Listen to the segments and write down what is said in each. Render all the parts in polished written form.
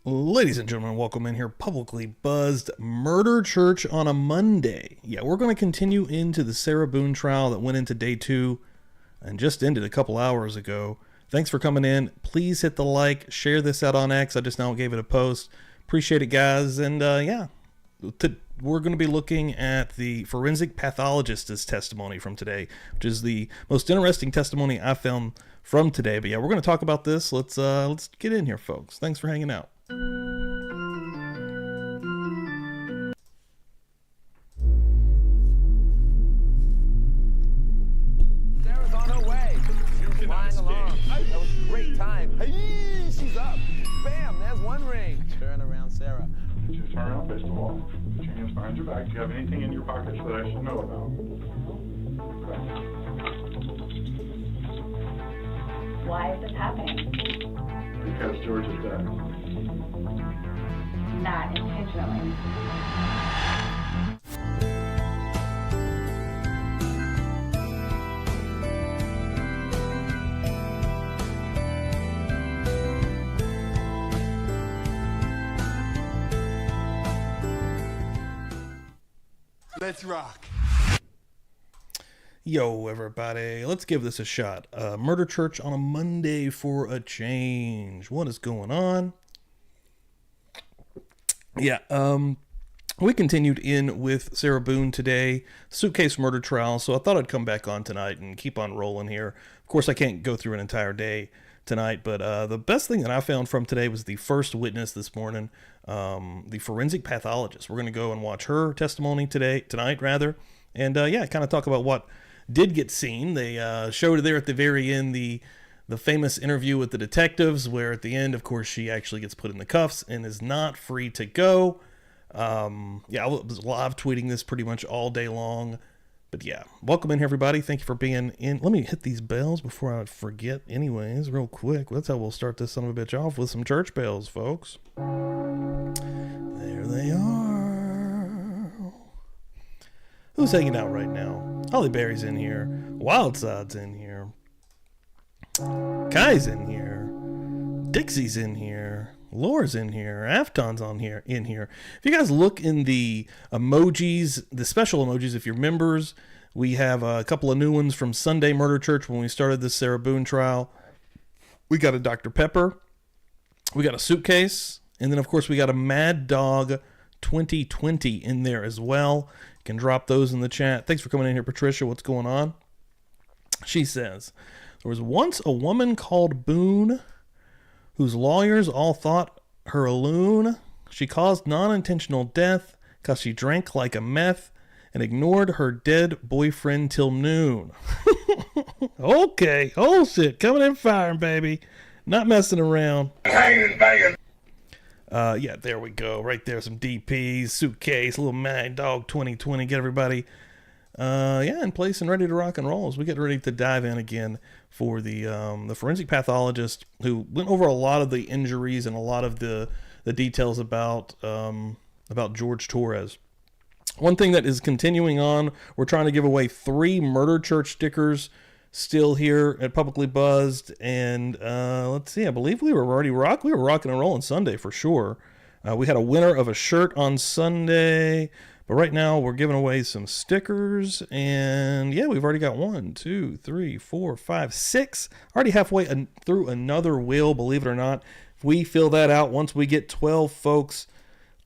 Ladies and gentlemen, welcome in here. Publicly buzzed murder church on a Monday. Yeah, we're going to continue into the Sarah Boone trial that went into day 2 and just ended a couple hours ago. Thanks for coming in. Please hit the like, share this out on X. I just now gave it a post. Appreciate it, guys. And we're going to be looking at the forensic pathologist's testimony from today, which is the most interesting testimony I found from today. But yeah, we're going to talk about this. Let's get in here, folks. Thanks for hanging out. Sarah's on her way. Flying along. That was a great time. Hey, she's up. Bam, there's one ring. Turn around, Sarah. Just turn around, face the wall. Put your hands behind your back. Do you have anything in your pockets that I should know about? Okay. Why is this happening? Because George is dead. Not intentionally. Let's rock. Yo, everybody, let's give this a shot. Murder church on a Monday for a change. What is going on? Yeah, we continued in with Sarah Boone today, suitcase murder trial, so I thought I'd come back on tonight and keep on rolling here. Of course, I can't go through an entire day tonight, but the best thing that I found from today was the first witness this morning, the forensic pathologist. We're going to go and watch her testimony tonight, and kind of talk about what did get seen. They showed there at the very end the famous interview with the detectives, where at the end, of course, she actually gets put in the cuffs and is not free to go. I was live tweeting this pretty much all day long. But yeah, welcome in, everybody. Thank you for being in. Let me hit these bells before I forget anyways, real quick. That's how we'll start this son of a bitch off, with some church bells, folks. There they are. Who's hanging out right now? Holly Berry's in here. Wildside's in here. Kai's in here. Dixie's in here. Laura's in here. Afton's in here. If you guys look in the emojis, the special emojis, if you're members, we have a couple of new ones from Sunday Murder Church when we started this Sarah Boone trial. We got a Dr. Pepper. We got a suitcase. And then, of course, we got a Mad Dog 2020 in there as well. You can drop those in the chat. Thanks for coming in here, Patricia. What's going on? She says, there was once a woman called Boone whose lawyers all thought her a loon. She caused non-intentional death because she drank like a meth and ignored her dead boyfriend till noon. Okay. Oh, shit. Coming in firing, baby. Not messing around. Hanging, banging. There we go. Right there. Some DPs, suitcase, little Mad Dog 2020. Get everybody in place and ready to rock and roll as we get ready to dive in again for the forensic pathologist, who went over a lot of the injuries and a lot of the details about Jorge Torres. One thing that is continuing on, we're trying to give away 3 murder church stickers still here at Publicly Buzzed, and let's see, I believe we were rocking and rolling Sunday for sure. We had a winner of a shirt on Sunday. But right now, we're giving away some stickers, and yeah, we've already got 1, 2, 3, 4, 5, 6. Already halfway through another wheel, believe it or not. If we fill that out, once we get 12 folks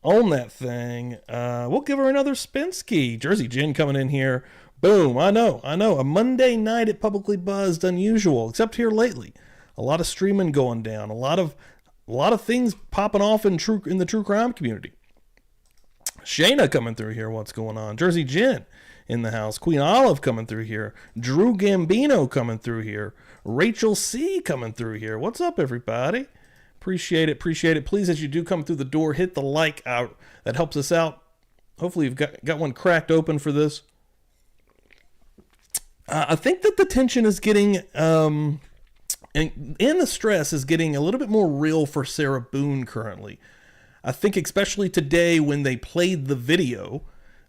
on that thing, we'll give her another Spinsky. Jersey Jen coming in here. Boom, I know. A Monday night at Publicly Buzzed, unusual, except here lately. A lot of streaming going down, a lot of things popping off in the true crime community. Shayna coming through here. What's going on? Jersey Jen in the house. Queen Olive coming through here. Drew Gambino coming through here. Rachel C coming through here. What's up, everybody? Appreciate it. Please, as you do come through the door, hit the like out. That helps us out. Hopefully you've got one cracked open for this. I think that the tension is getting, and the stress is getting a little bit more real for Sarah Boone currently. I think especially today when they played the video,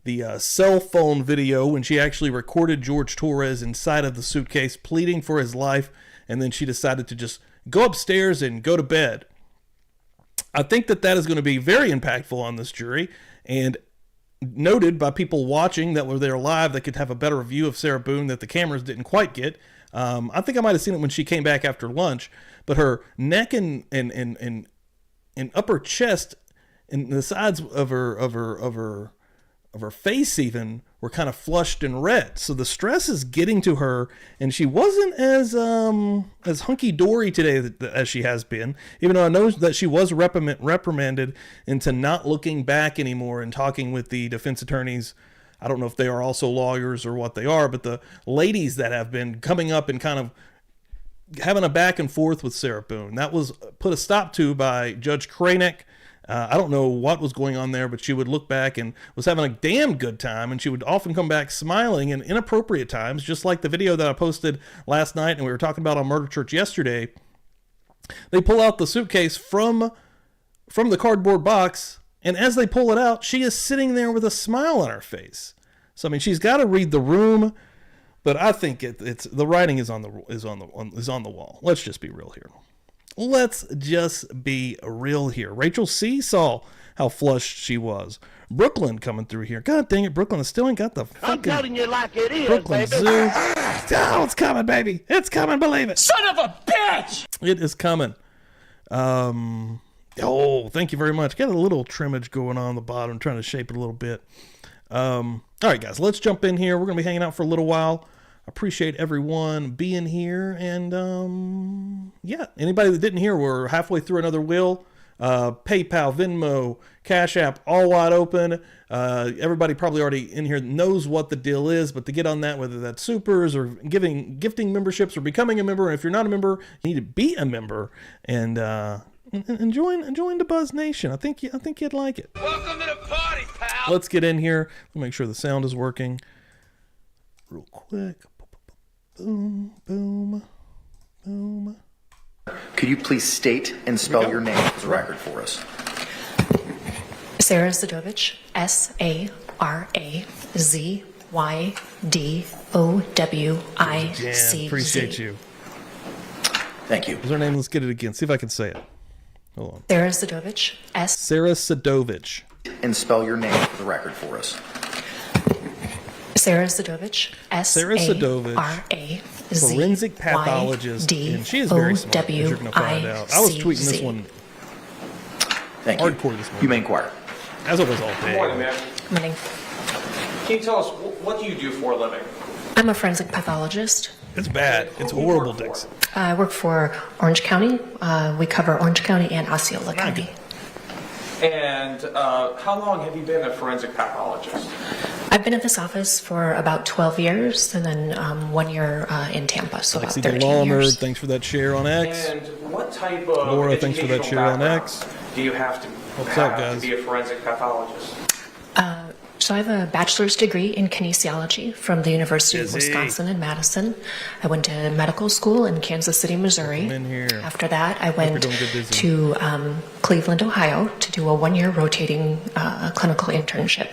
the cell phone video, when she actually recorded Jorge Torres inside of the suitcase pleading for his life, and then she decided to just go upstairs and go to bed. I think that is going to be very impactful on this jury, and noted by people watching that were there live that could have a better view of Sarah Boone that the cameras didn't quite get. I think I might have seen it when she came back after lunch, but her neck and upper chest and the sides of her face even were kind of flushed and red. So the stress is getting to her, and she wasn't as hunky-dory today as she has been, even though I know that she was reprimanded into not looking back anymore and talking with the defense attorneys. I don't know if they are also lawyers or what they are, but the ladies that have been coming up and kind of having a back and forth with Sarah Boone. That was put a stop to by Judge Kranek. I don't know what was going on there, but she would look back and was having a damn good time, and she would often come back smiling in inappropriate times, just like the video that I posted last night and we were talking about on Murder Church yesterday. They pull out the suitcase from the cardboard box, and as they pull it out, she is sitting there with a smile on her face. So I mean, she's got to read the room, but I think it's the writing is on the wall. Let's just be real here. Rachel C. saw how flushed she was. Brooklyn coming through here. God dang it, Brooklyn still ain't got the fucking I'm telling you like it is, Brooklyn baby. Zoo. Oh, it's coming, baby. It's coming, believe it. Son of a bitch! It is coming. Thank you very much. Got a little trimmage going on the bottom, trying to shape it a little bit. All right, guys, let's jump in here. We're going to be hanging out for a little while. Appreciate everyone being here. And, anybody that didn't hear, we're halfway through another will. PayPal, Venmo, Cash App, all wide open. Everybody probably already in here knows what the deal is, but to get on that, whether that's supers or gifting memberships or becoming a member, and if you're not a member, you need to be a member and join the Buzz Nation. I think you'd like it. Welcome to the party, pal! Let's get in here. Let me make sure the sound is working real quick. Boom, boom, boom. Could you please state and spell your name for the record for us? Sarah Zadovich, SARAZYDOWICZ. Yeah, appreciate you. Thank you. What's her name? Let's get it again. See if I can say it. Hold on. Sarah Zadovich, Sarah Sadovich. And spell your name for the record for us. Sarah Zadovich, forensic pathologist, and she is very smart, as you're going to find out. I was tweeting this one Thank you. hardcore this morning. You may inquire. As it was all day. Good morning, ma'am. Morning. Can you tell us, what do you do for a living? I'm a forensic pathologist. It's bad. It's Who do you horrible, work for? Dixon. I work for Orange County. We cover Orange County and Osceola County. And how long have you been a forensic pathologist? I've been at this office for about 12 years, and then 1 year in Tampa, so about Lexi the 13 Law years. Nerd, thanks for that share on X. And what type of Laura, thanks for that educational share on background X. do you have to What's up, have guys? to be a forensic pathologist? So I have a bachelor's degree in kinesiology from the University of Wisconsin in Madison. I went to medical school in Kansas City, Missouri. Welcome in here. After that, I you're went doing good busy. to Cleveland, Ohio to do a 1 year rotating clinical internship.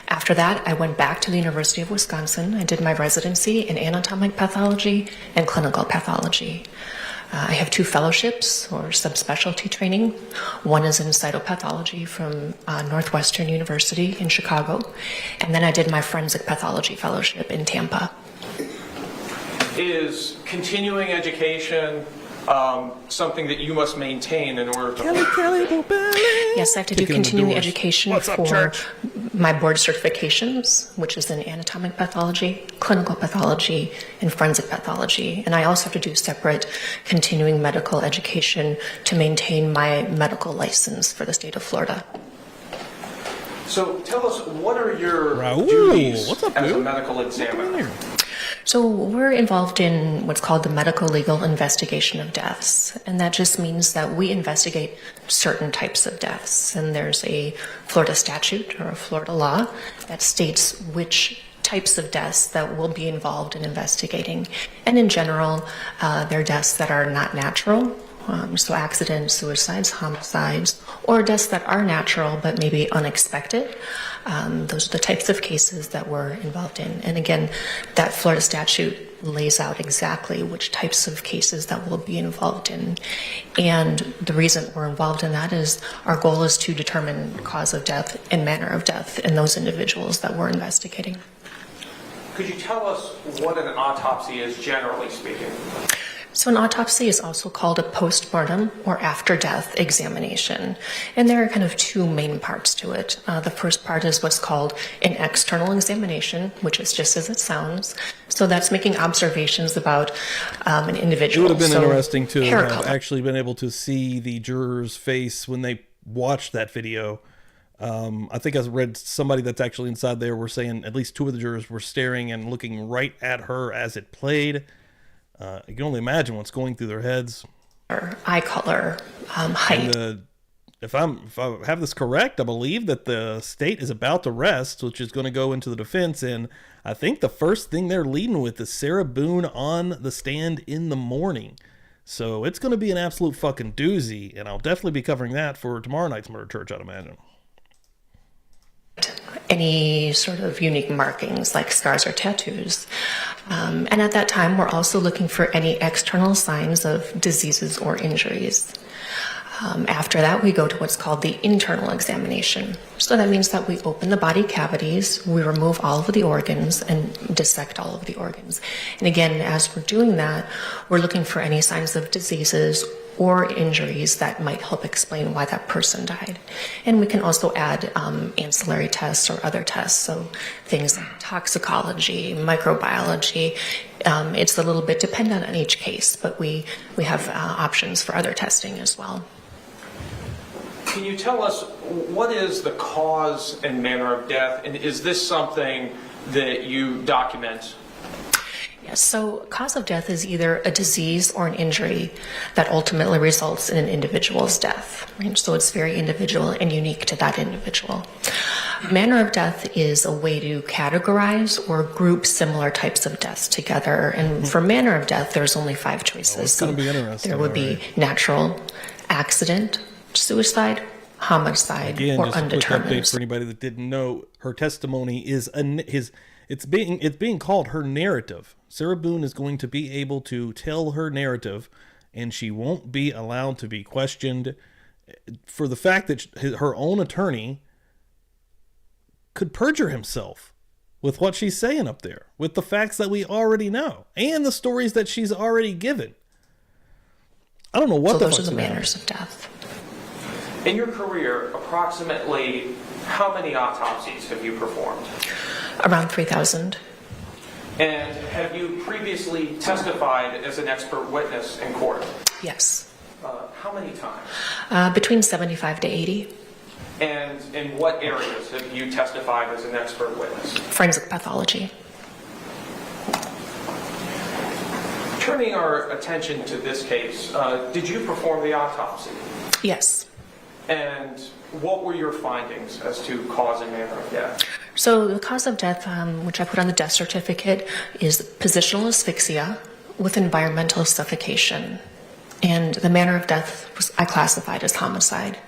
After that, I went back to the University of Wisconsin. I did my residency in anatomic pathology and clinical pathology. I have 2 fellowships or subspecialty training. One is in cytopathology from Northwestern University in Chicago. And then I did my forensic pathology fellowship in Tampa. Is continuing education something that you must maintain in order to... Yes, I have to do Kicking in the continuing doors. education What's up, for church? my board certifications, which is in anatomic pathology, clinical pathology, and forensic pathology. And I also have to do separate continuing medical education to maintain my medical license for the state of Florida. So tell us, what are your Raul, duties what's up, as a dude? medical examiner? So we're involved in what's called the medical legal investigation of deaths. And that just means that we investigate certain types of deaths. And there's a Florida statute or a Florida law that states which types of deaths that will be involved in investigating. And in general, they're deaths that are not natural. So accidents, suicides, homicides, or deaths that are natural but maybe unexpected. Those are the types of cases that we're involved in. And again, that Florida statute lays out exactly which types of cases that we'll be involved in. And the reason we're involved in that is our goal is to determine cause of death and manner of death in those individuals that we're investigating. Could you tell us what an autopsy is, generally speaking? So an autopsy is also called a postmortem or after-death examination. And there are kind of two main parts to it. The first part is what's called an external examination, which is just as it sounds. So that's making observations about an individual. It would have been So interesting to hair have color. actually been able to see the juror's face when they watched that video. I think I read somebody that's actually inside there were saying at least two of the jurors were staring and looking right at her as it played. You can only imagine what's going through their heads. Eye color, height. And if I have this correct, I believe that the state is about to rest, which is going to go into the defense. And I think the first thing they're leading with is Sarah Boone on the stand in the morning. So it's going to be an absolute fucking doozy. And I'll definitely be covering that for tomorrow night's Murder Church, I'd imagine. Any sort of unique markings like scars or tattoos. And at that time, we're also looking for any external signs of diseases or injuries. After that, we go to what's called the internal examination. So that means that we open the body cavities, we remove all of the organs, and dissect all of the organs. And again, as we're doing that, we're looking for any signs of diseases or injuries that might help explain why that person died. And we can also add ancillary tests or other tests, so things like toxicology, microbiology. It's a little bit dependent on each case, but we have options for other testing as well. Can you tell us what is the cause and manner of death, and is this something that you document? Yes, so cause of death is either a disease or an injury that ultimately results in an individual's death. Right? So it's very individual and unique to that individual. Manner of death is a way to categorize or group similar types of deaths together. And for manner of death, there's only 5 choices. It's going to be interesting. There would be natural, accident, suicide, homicide, Again, or just a quick undetermined. update for anybody that didn't know, her testimony is it's being called her narrative. Sarah Boone is going to be able to tell her narrative, and she won't be allowed to be questioned for the fact that her own attorney could perjure himself with what she's saying up there, with the facts that we already know, and the stories that she's already given. I don't know what So the those are fuck's the gonna manners of death. In your career, approximately how many autopsies have you performed? Around 3,000. And have you previously testified as an expert witness in court? Yes. How many times? Between 75 to 80. And in what areas have you testified as an expert witness? Forensic pathology. Turning our attention to this case, did you perform the autopsy? Yes. And what were your findings as to cause and manner of death? So the cause of death, which I put on the death certificate, is positional asphyxia with environmental suffocation. And the manner of death I classified as homicide.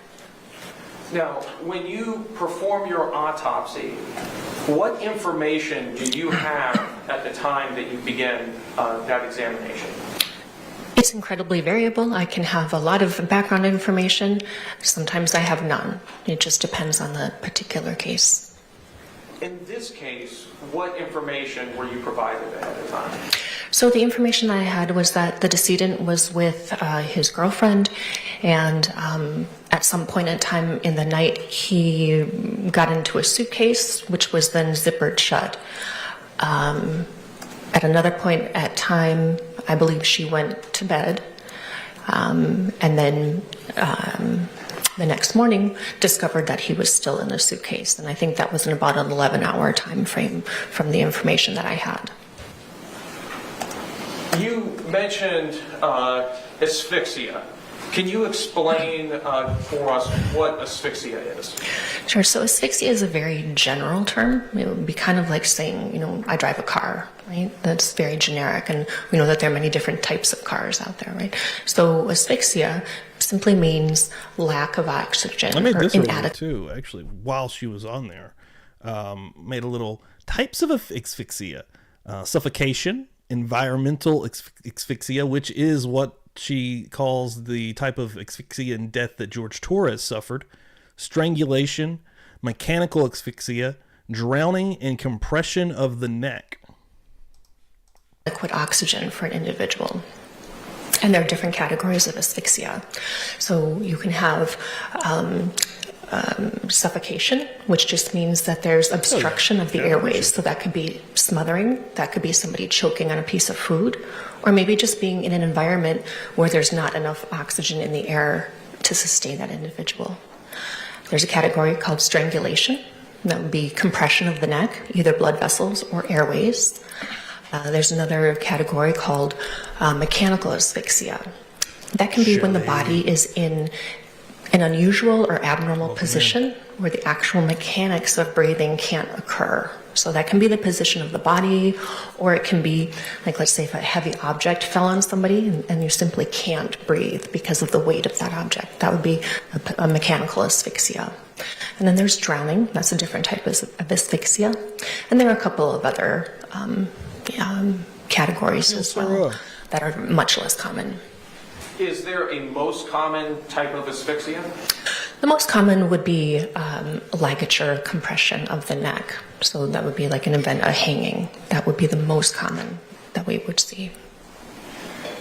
Now, when you perform your autopsy, what information do you have at the time that you begin that examination? It's incredibly variable. I can have a lot of background information. Sometimes I have none. It just depends on the particular case. In this case, what information were you provided at the time? So the information I had was that the decedent was with his girlfriend, and at some point in time in the night, he got into a suitcase, which was then zippered shut. At another point at time, I believe she went to bed, and then the next morning discovered that he was still in the suitcase. And I think that was in about an 11-hour time frame from the information that I had. You mentioned asphyxia. Can you explain for us what asphyxia is? Sure. So asphyxia is a very general term. It would be kind of like saying, I drive a car, right? That's very generic. And we know that there are many different types of cars out there, right? So asphyxia simply means lack of oxygen I made or this review inadequate. too, actually, while she was on there. Made a little types of asphyxia. Suffocation, environmental asphyxia, which is what she calls the type of asphyxia and death that George Torres suffered, strangulation, mechanical asphyxia, drowning, and compression of the neck. Liquid oxygen for an individual. And there are different categories of asphyxia. So you can have suffocation, which just means that there's obstruction of the airways. So that could be smothering, that could be somebody choking on a piece of food, or maybe just being in an environment where there's not enough oxygen in the air to sustain that individual. There's a category called strangulation. That would be compression of the neck, either blood vessels or airways. There's another category called mechanical asphyxia. That can be when the body is in an unusual or abnormal position where the actual mechanics of breathing can't occur. So that can be the position of the body, or it can be, like, let's say if a heavy object fell on somebody and you simply can't breathe because of the weight of that object. That would be a mechanical asphyxia. And then there's drowning. That's a different type of asphyxia. And there are a couple of other categories as well that are much less common. Is there a most common type of asphyxia? The most common would be ligature compression of the neck. So that would be like an event, a hanging. That would be the most common that we would see.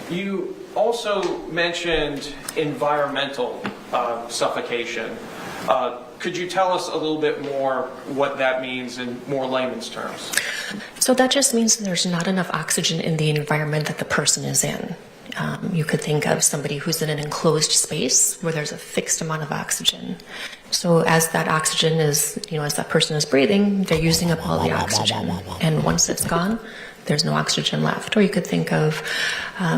You also mentioned environmental suffocation. Could you tell us a little bit more what that means in more layman's terms? So that just means there's not enough oxygen in the environment that the person is in. You could think of somebody who's in an enclosed space where there's a fixed amount of oxygen. So as that oxygen is, as that person is breathing, they're using up all the oxygen. And once it's gone, there's no oxygen left. Or you could think of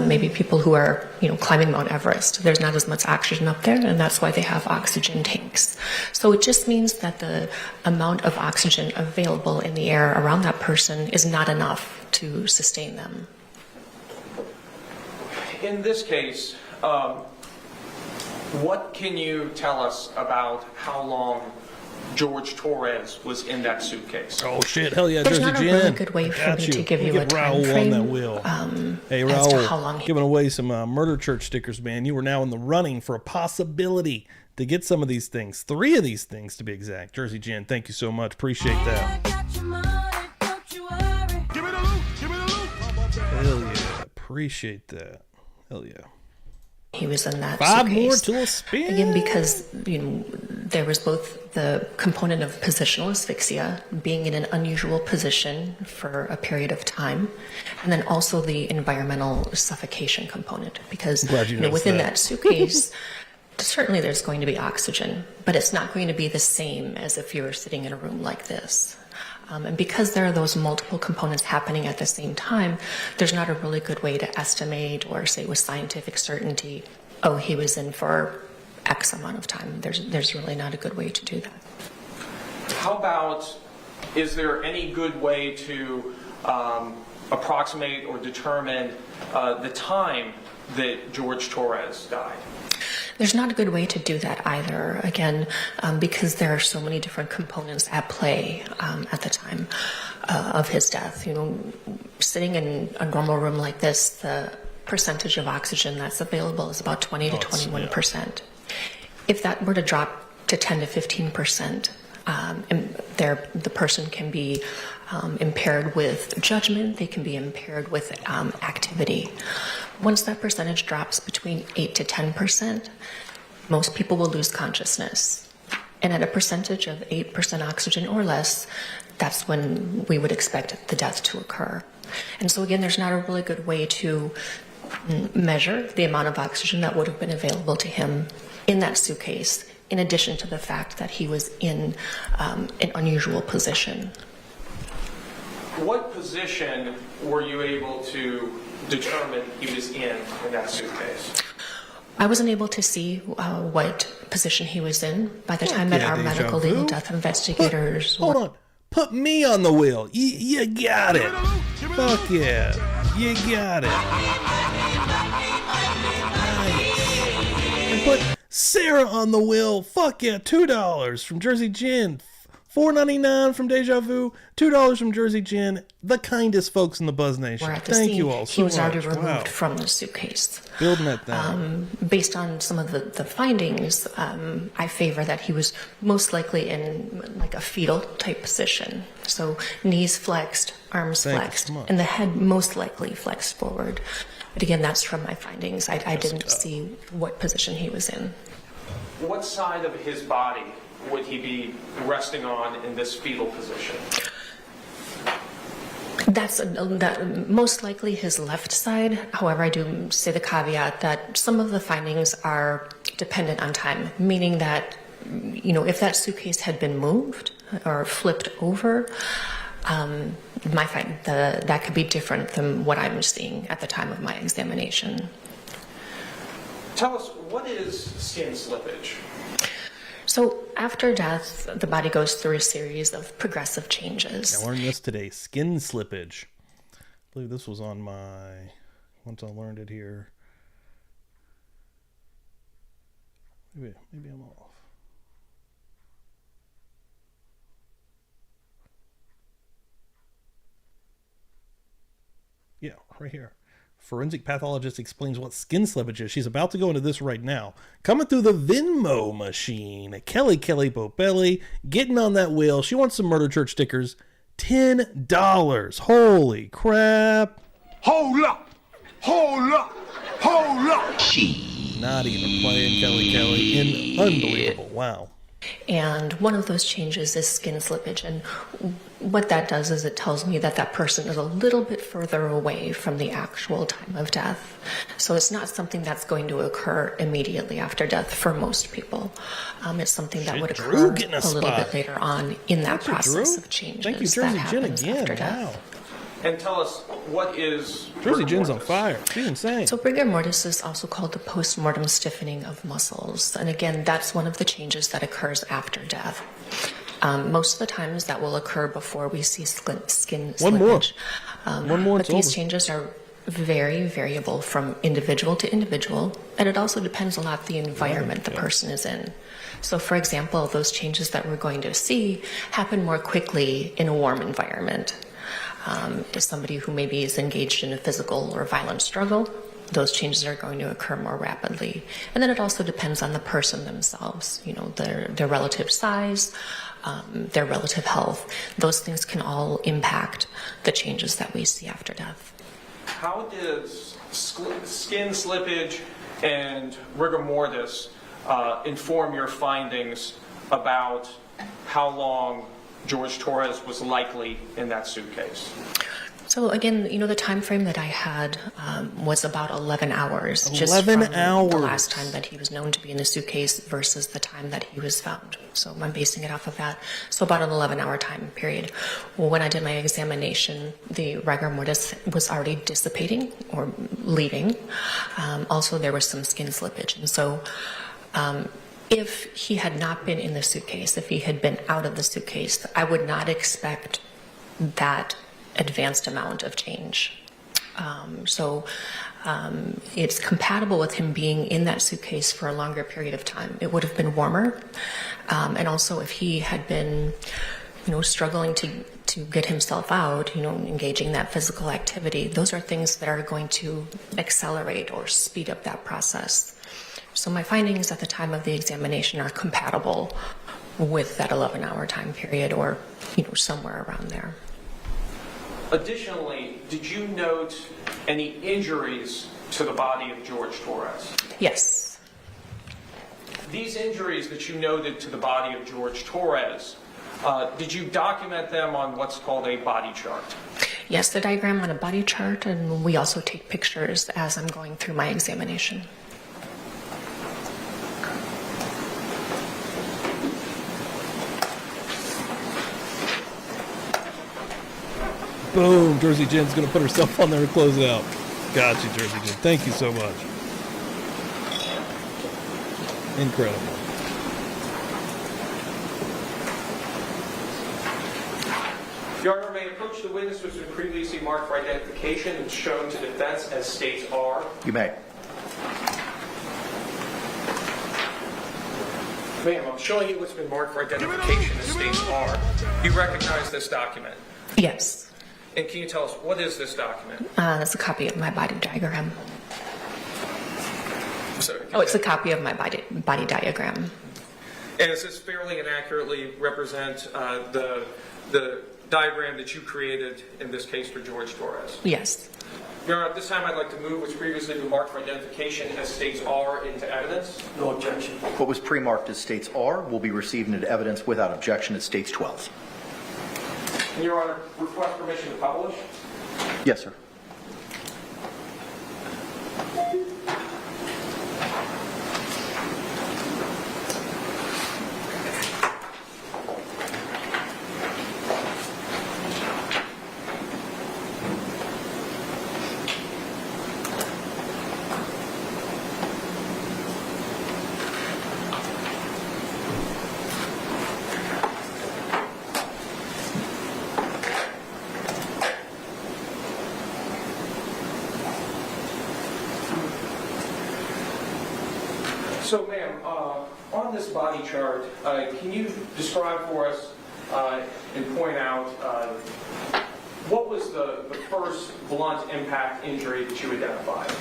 maybe people who are, climbing Mount Everest. There's not as much oxygen up there, and that's why they have oxygen tanks. So it just means that the amount of oxygen available in the air around that person is not enough to sustain them. In this case, what can you tell us about how long George Torres was in that suitcase? Oh shit! Hell yeah, There's Jersey not a Jen. really good way for me to give you a time frame on that wheel. Hey as to how Raul, long giving away some murder church stickers, man. You are now in the running for a possibility to get some of these things. 3 of these things to be exact. Jersey Jen, thank you so much. Appreciate that. Hell yeah, appreciate that. Hell yeah. He was in that 5 suitcase. more to a spin. Again, because there was both the component of positional asphyxia, being in an unusual position for a period of time, and then also the environmental suffocation component. Because within that suitcase, certainly there's going to be oxygen, but it's not going to be the same as if you were sitting in a room like this. And because there are those multiple components happening at the same time, there's not a really good way to estimate or say with scientific certainty, oh, he was in for X amount of time. There's really not a good way to do that. How about, is there any good way to approximate or determine the time that George Torres died? There's not a good way to do that either, again, because there are so many different components at play at the time of his death. Sitting in a normal room like this, the percentage of oxygen that's available is about 20 to 21%. If that were to drop to 10 to 15%, the person can be impaired with judgment, they can be impaired with activity. Once that percentage drops between 8 to 10%, most people will lose consciousness. And at a percentage of 8% oxygen or less, that's when we would expect the death to occur. And so again, there's not a really good way to measure the amount of oxygen that would have been available to him in that suitcase, in addition to the fact that he was in an unusual position. What position were you able to determine he was in that suitcase? I wasn't able to see what position he was in. By the time that our medical legal death investigators... Hold on. Put me on the wheel. You got it. Fuck yeah. You got it. Nice. And put Sarah on the wheel. Fuck yeah. $2 from Jersey Jen. $4.99 from Deja Vu, $2 from Jersey Gin, the kindest folks in the Buzz Nation. We're at the Thank scene. you all so He was much. already removed Wow. from the suitcase. Building that thing. Based on some of the findings, I favor that he was most likely in like a fetal type position. So knees flexed, arms Thank you flexed, so much. and the head most likely flexed forward. But again, that's from my findings. I didn't see what position he was in. What side of his body would he be resting on in this fetal position? That's most likely his left side. However, I do say the caveat that some of the findings are dependent on time, meaning that, if that suitcase had been moved or flipped over, that could be different than what I'm seeing at the time of my examination. Tell us, what is skin slippage? So after death, the body goes through a series of progressive changes. I learned this today, skin slippage. I believe this was on my, once I learned it here. Maybe I'm off. Yeah, right here. Forensic pathologist explains what skin slippage is. She's about to go into this right now. Coming through the Venmo machine. Kelly Popelli getting on that wheel. She wants some Murder Church stickers. $10. Holy crap. Hold up! Hold up! Hold up! Not even playing Kelly. Unbelievable. Wow. And one of those changes is skin slippage. And what that does is it tells me that that person is a little bit further away from the actual time of death. So it's not something that's going to occur immediately after death for most people. It's something that would occur a little bit later on in that process of changes. Thank you, that Jersey Gin, happens again. after Wow. death. And tell us, what is Jersey rigor Gin's on mortis? fire. She's insane. So rigor mortis is also called the post-mortem stiffening of muscles. And again, that's one of the changes that occurs after death. Most of the times that will occur before we see skin slippage. One more, But these changes are very variable from individual to individual. And it also depends a lot the environment the person is in. So for example, those changes that we're going to see happen more quickly in a warm environment. If somebody who maybe is engaged in a physical or violent struggle, those changes are going to occur more rapidly. And then it also depends on the person themselves, their relative size, their relative health. Those things can all impact the changes that we see after death. How does skin slippage and rigor mortis inform your findings about how long George Torres was likely in that suitcase? So again, the time frame that I had was about 11 hours. 11 just from hours. The last time that he was known to be in the suitcase versus the time that he was found. So I'm basing it off of that. So about an 11-hour time period. Well, when I did my examination, the rigor mortis was already dissipating or leaving. Also, there was some skin slippage. And so if he had not been in the suitcase, if he had been out of the suitcase, I would not expect that advanced amount of change. It's compatible with him being in that suitcase for a longer period of time. It would have been warmer. And also if he had been, struggling to get himself out, engaging in that physical activity, those are things that are going to accelerate or speed up that process. So my findings at the time of the examination are compatible with that 11-hour time period or, somewhere around there. Additionally, did you note any injuries to the body of George Torres? Yes. These injuries that you noted to the body of George Torres, did you document them on what's called a body chart? Yes, the diagram on a body chart, and we also take pictures as I'm going through my examination. Boom. Jersey Gin's going to put herself on there and close it out. Got you, Jersey Gin. Thank you so much. Incredible. Your Honor, may approach the witness who has been previously marked for identification and shown to defense as states are. You may. Ma'am, I'm showing you what's been marked for identification as states R. You recognize this document? Yes. And can you tell us, what is this document? That's a copy of my body diagram. Sorry, Oh, it's a copy of my body diagram. And does this fairly and accurately represent the diagram that you created in this case for George Torres? Yes. Your Honor, at this time I'd like to move what's previously been marked for identification as states R into evidence. No objection. What was pre-marked as states R will be received into evidence without objection as states 12. And Your Honor, request permission to publish. Yes, sir. So, ma'am, on this body chart, can you describe for us and point out what was the first blunt impact injury that you identified?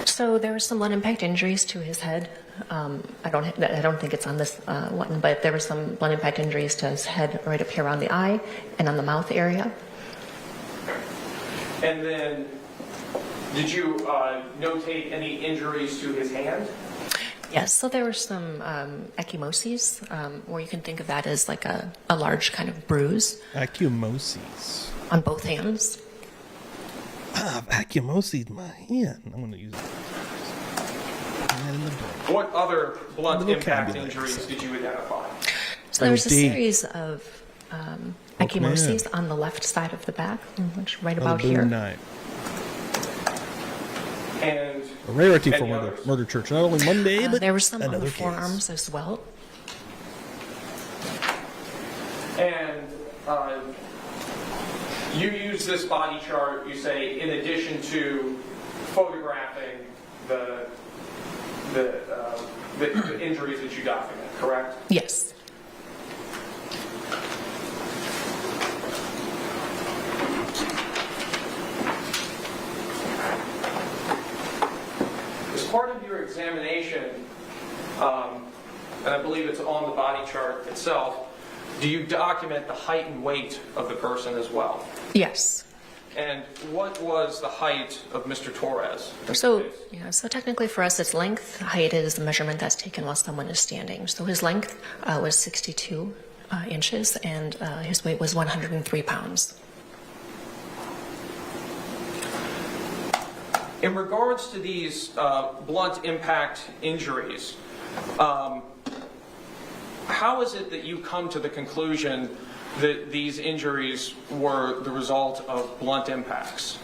So there were some blunt impact injuries to his head. I don't think it's on this one, but there were some blunt impact injuries to his head right up here around the eye and on the mouth area. And then, did you notate any injuries to his hand? Yes, so there were some ecchymoses, or you can think of that as like a large kind of bruise. Ecchymoses. On both hands. Ecchymoses in my hand. I'm going to use it. What other blunt The impact vocabulary, injuries did you identify? So there was a D. series of ecchymoses on the left side of the back, which right about Boone here. Night. And A rarity for any murder, others? murder church. Not only Monday, but There were some on another the case. forearms as well. And you use this body chart, you say, in addition to photographing the injuries that you document, correct? Yes. As part of your examination, and I believe it's on the body chart itself, do you document the height and weight of the person as well? Yes. And what was the height of Mr. Torres? So technically for us, it's length. Height is the measurement that's taken while someone is standing. So his length was 62 inches, and his weight was 103 pounds. In regards to these blunt impact injuries, how is it that you come to the conclusion that these injuries were the result of blunt impacts?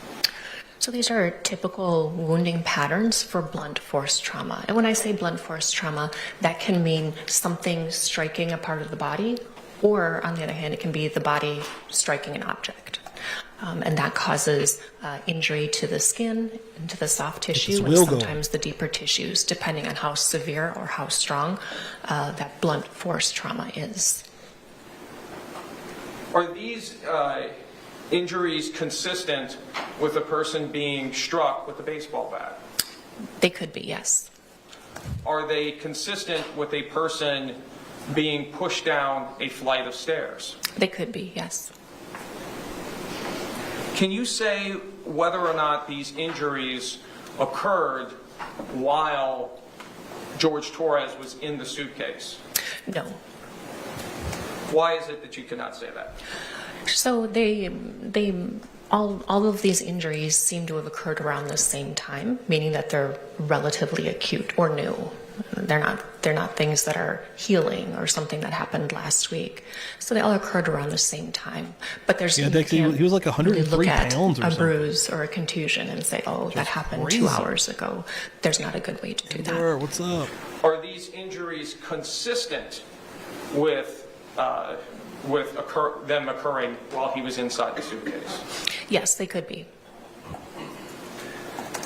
So these are typical wounding patterns for blunt force trauma. And when I say blunt force trauma, that can mean something striking a part of the body, or on the other hand, it can be the body striking an object. And that causes injury to the skin, and to the soft tissue, and sometimes the deeper tissues, depending on how severe or how strong that blunt force trauma is. Are these injuries consistent with a person being struck with a baseball bat? They could be, yes. Are they consistent with a person being pushed down a flight of stairs? They could be, yes. Can you say whether or not these injuries occurred while George Torres was in the suitcase? No. Why is it that you cannot say that? So all of these injuries seem to have occurred around the same time, meaning that they're relatively acute or new. They're not things that are healing or something that happened last week. So they all occurred around the same time. But there's Yeah, he was like 103 look at pounds or a something. bruise or a contusion and say, oh, that happened 2 hours ago. There's not a good way to do that. What's up? Are these injuries consistent with them occurring while he was inside the suitcase? Yes, they could be.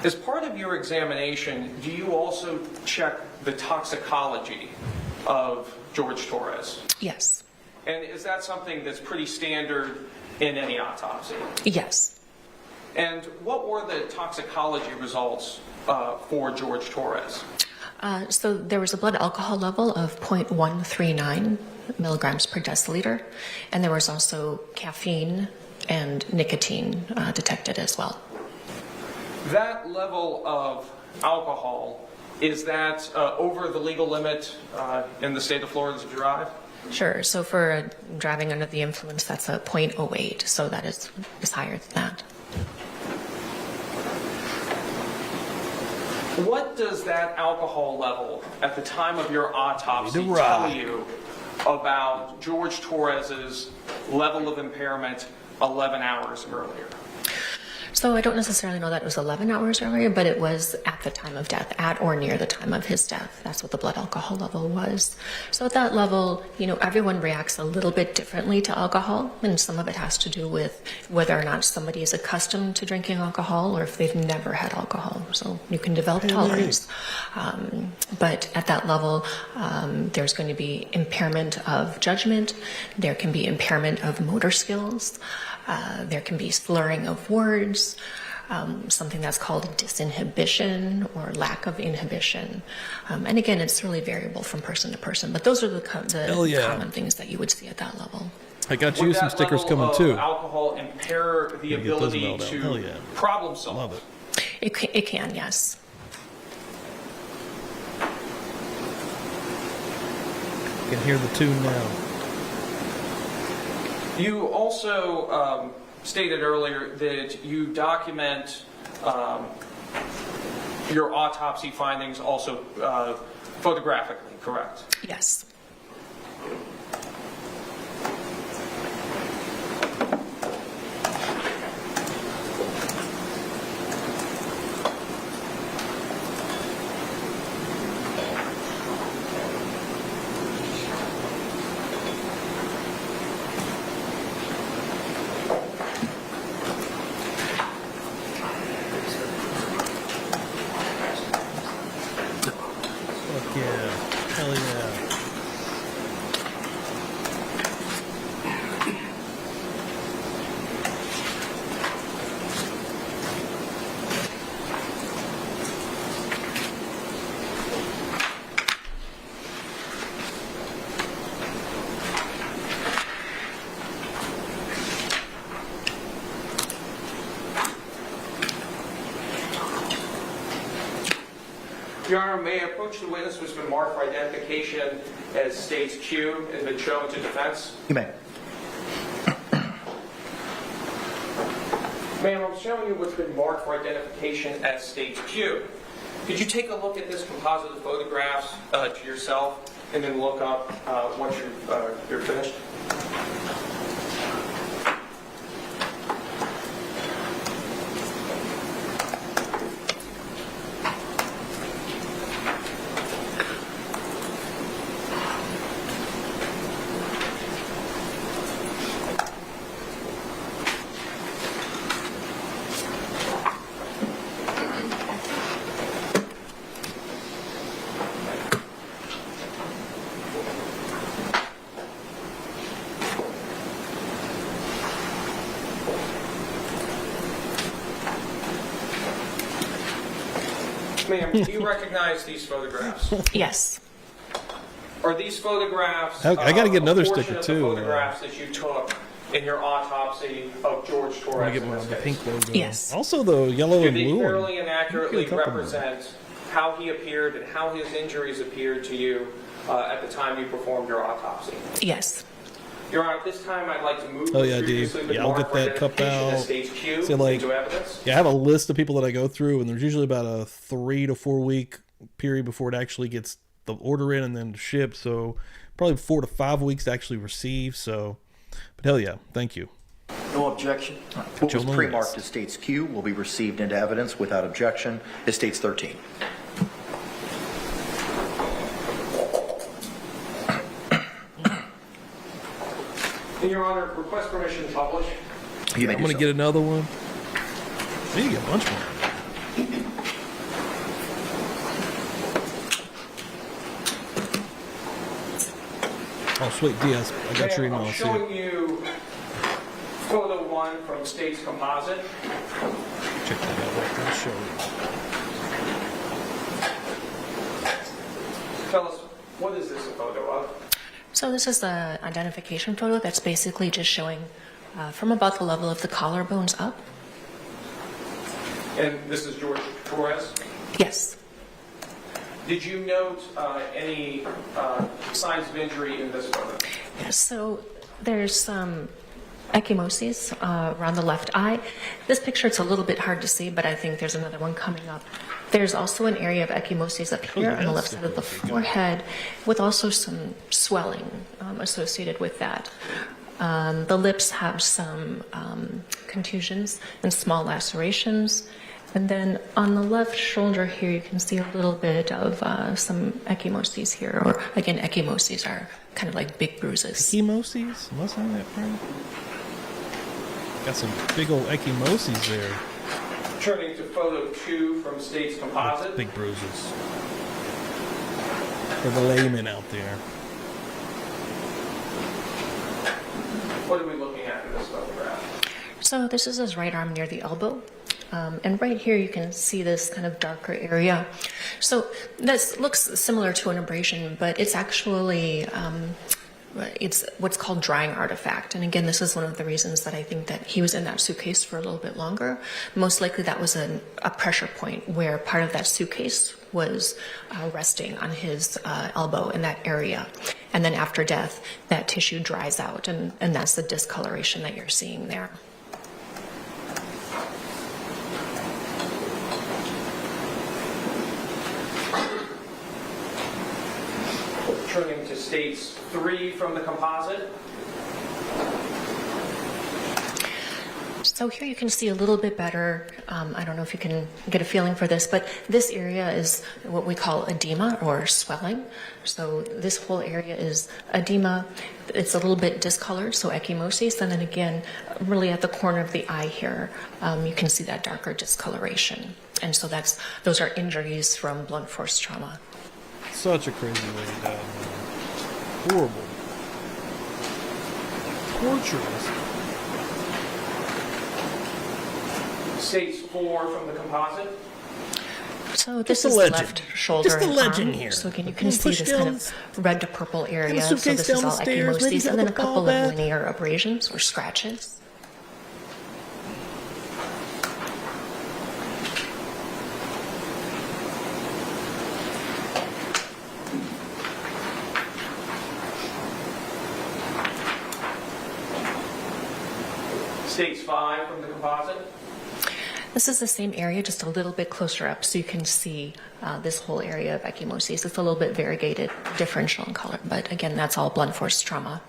As part of your examination, do you also check the toxicology of George Torres? Yes. And is that something that's pretty standard in any autopsy? Yes. And what were the toxicology results for George Torres? So there was a blood alcohol level of 0.139 milligrams per deciliter, and there was also caffeine and nicotine detected as well. That level of alcohol, is that over the legal limit in the state of Florida to drive? Sure. So for driving under the influence, that's a 0.08, so that is higher than that. What does that alcohol level at the time of your autopsy tell you about George Torres's level of impairment 11 hours earlier? So I don't necessarily know that it was 11 hours earlier, but it was at the time of death, at or near the time of his death. That's what the blood alcohol level was. So at that level, everyone reacts a little bit differently to alcohol, and some of it has to do with whether or not somebody is accustomed to drinking alcohol or if they've never had alcohol. So you can develop tolerance. But at that level, there's going to be impairment of judgment. There can be impairment of motor skills. There can be slurring of words, something that's called disinhibition or lack of inhibition. And again, it's really variable from person to person, but those are the common things that you would see at that level. I got you some stickers coming too. Would alcohol impair the ability to problem solve? Love it. It can, yes. You can hear the tune now. You also stated earlier that you document your autopsy findings also photographically, correct? Yes. Your Honor, may I approach the witness who's been marked for identification as State's Q and been shown to defense? You may. Ma'am, I'm showing you what's been marked for identification as State's Q. Could you take a look at this composite of photographs to yourself and then look up once you're finished? Ma'am, do you recognize these photographs? Yes. Are these photographs? I got to get another a portion sticker of too. The photographs that you took in your autopsy of George Torres. I get the pink logo. Yes. Also the yellow Do and they blue. fairly and accurately Get a couple more. represent how he appeared and how his injuries appeared to you at the time you performed your autopsy? Yes. Your Honor, at this time I'd like to move Oh, yeah, the previously dude. been Yeah, I'll marked get for that cup identification as out. State's Q See, like, into evidence. Yeah, I have a list of people that I go through, and there's usually about a 3 to 4 week period before it actually gets the order in and then shipped. So probably 4 to 5 weeks to actually receive. So, but hell yeah, thank you. No objection. What you was on the pre-marked list. as States Q will be received into evidence without objection as States 13. In Your Honor, request permission to publish. You may I'm do going to so. get another one. I need to get a bunch more. Oh, sweet. Yes, I got your email. I'm showing you photo 1 from State's composite. Check that out. Wait, I'll show you. Tell us, what is this a photo of? So this is the identification photo that's basically just showing from about the level of the collarbones up. And this is Jorge Torres? Yes. Did you note any signs of injury in this photo? Yes, so there's some ecchymoses around the left eye. This picture, it's a little bit hard to see, but I think there's another one coming up. There's also an area of ecchymoses up here on the left side of the forehead with also some swelling associated with that. The lips have some contusions and small lacerations. And then on the left shoulder here, you can see a little bit of some ecchymoses here, or again, ecchymoses are kind of like big bruises. Ecchymoses? Am I saying that right? Got some big old ecchymoses there. Turning to photo 2 from State's composite. Big bruises. For the layman out there. What are we looking at in this photograph? So this is his right arm near the elbow. And right here you can see this kind of darker area. So this looks similar to an abrasion, but it's actually it's what's called drying artifact. And again, this is one of the reasons that I think that he was in that suitcase for a little bit longer. Most likely that was a pressure point where part of that suitcase was resting on his elbow in that area. And then after death, that tissue dries out, and that's the discoloration that you're seeing there. Turning to States 3 from the composite. So here you can see a little bit better. I don't know if you can get a feeling for this, but this area is what we call edema or swelling. So this whole area is edema. It's a little bit discolored, so ecchymosis. And then again, really at the corner of the eye here, you can see that darker discoloration. And so those are injuries from blunt force trauma. Such a crazy way to die, man. Horrible. Torturous. States 4 from the composite. So this Just is the the legend. left shoulder Just the and legend arm. here. So again, you Can can you see push this kind down of red to purple area. So suitcase this is down all the stairs, maybe ecchymosis, get and then the a couple ball of back. linear abrasions or scratches. States 5 from the composite. This is the same area, just a little bit closer up, so you can see this whole area of ecchymosis. It's a little bit variegated, differential in color, but again, that's all blunt force trauma.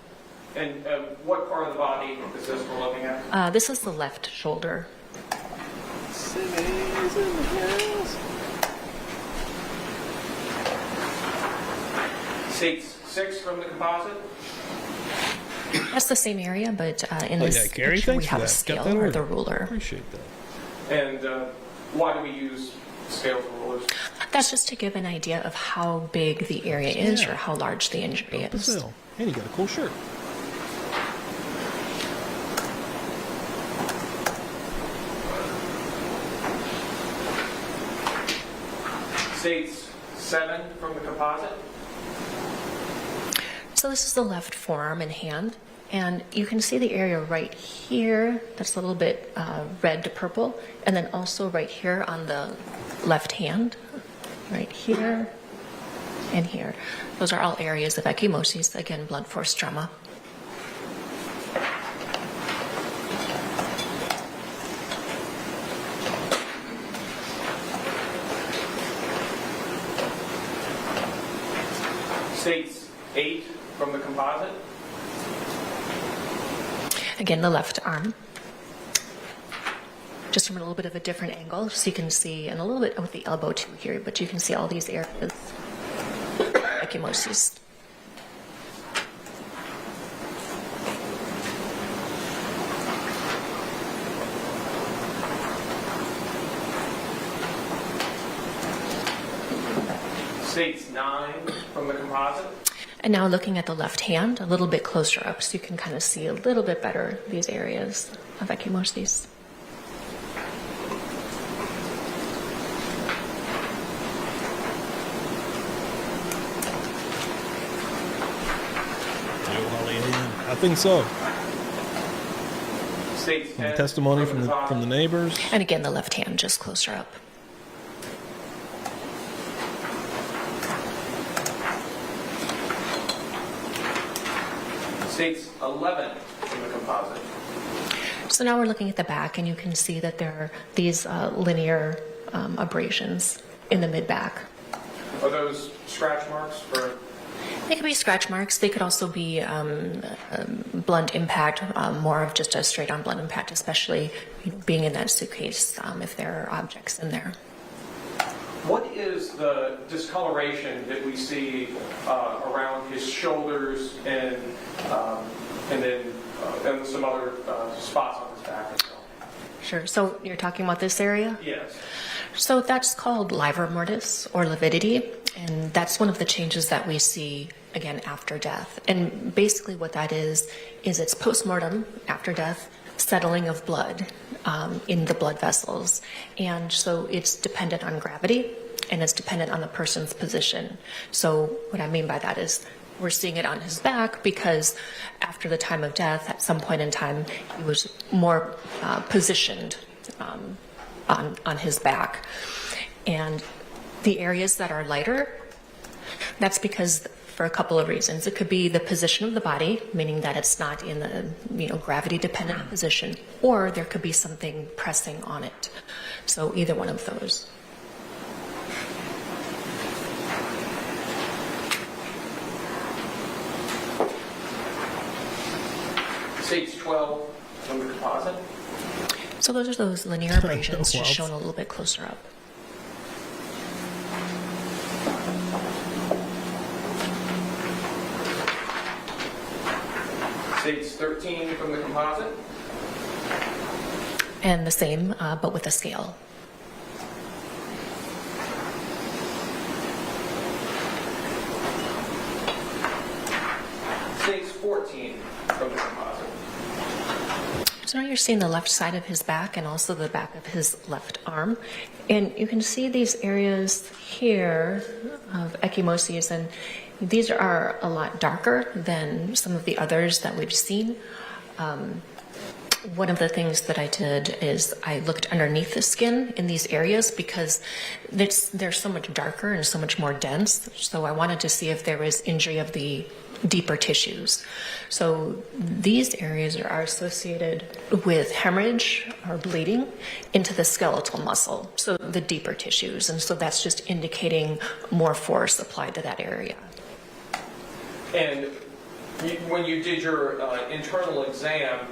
And what part of the body is this we're looking at? This is the left shoulder. States 6 from the composite. That's the same area, but in this Gary, picture we thanks for have a that. Got scale that or order. the ruler. Appreciate that. And why do we use scales and rulers? That's just to give an idea of how big the area is or how large the injury is. Brazil. And you got a cool shirt. States 7 from the composite. So this is the left forearm and hand, and you can see the area right here that's a little bit red to purple, and then also right here on the left hand, right here and here. Those are all areas of ecchymosis, again, blunt force trauma. States 8 from the composite. Again, the left arm. Just from a little bit of a different angle, so you can see, and a little bit with the elbow too here, but you can see all these areas. Ecchymosis. States 9 from the composite. And now looking at the left hand, a little bit closer up, so you can kind of see a little bit better these areas of ecchymosis. I think so. States 10 Testimony from the neighbors. And again, the left hand just closer up. States 11 from the composite. So now we're looking at the back, and you can see that there are these linear abrasions in the mid-back. Are those scratch marks for? They could be scratch marks. They could also be blunt impact, more of just a straight-on blunt impact, especially being in that suitcase if there are objects in there. What is the discoloration that we see around his shoulders and then some other spots on his back as well? Sure. So you're talking about this area? Yes. So that's called livor mortis or lividity, and that's one of the changes that we see again after death. And basically what that is it's post-mortem, after death, settling of blood in the blood vessels. And so it's dependent on gravity, and it's dependent on the person's position. So what I mean by that is we're seeing it on his back because after the time of death, at some point in time, he was more positioned on his back. And the areas that are lighter, that's because for a couple of reasons. It could be the position of the body, meaning that it's not in the gravity dependent position, or there could be something pressing on it. So either one of those. States 12 from the composite. So those are those linear abrasions, just shown a little bit closer up. States 13 from the composite. And the same, but with a scale. States 14 from the composite. So now you're seeing the left side of his back and also the back of his left arm. And you can see these areas here of ecchymosis, and these are a lot darker than some of the others that we've seen. One of the things that I did is I looked underneath the skin in these areas because they're so much darker and so much more dense. So I wanted to see if there was injury of the deeper tissues. So these areas are associated with hemorrhage or bleeding into the skeletal muscle, so the deeper tissues. And so that's just indicating more force applied to that area. And when you did your internal exam,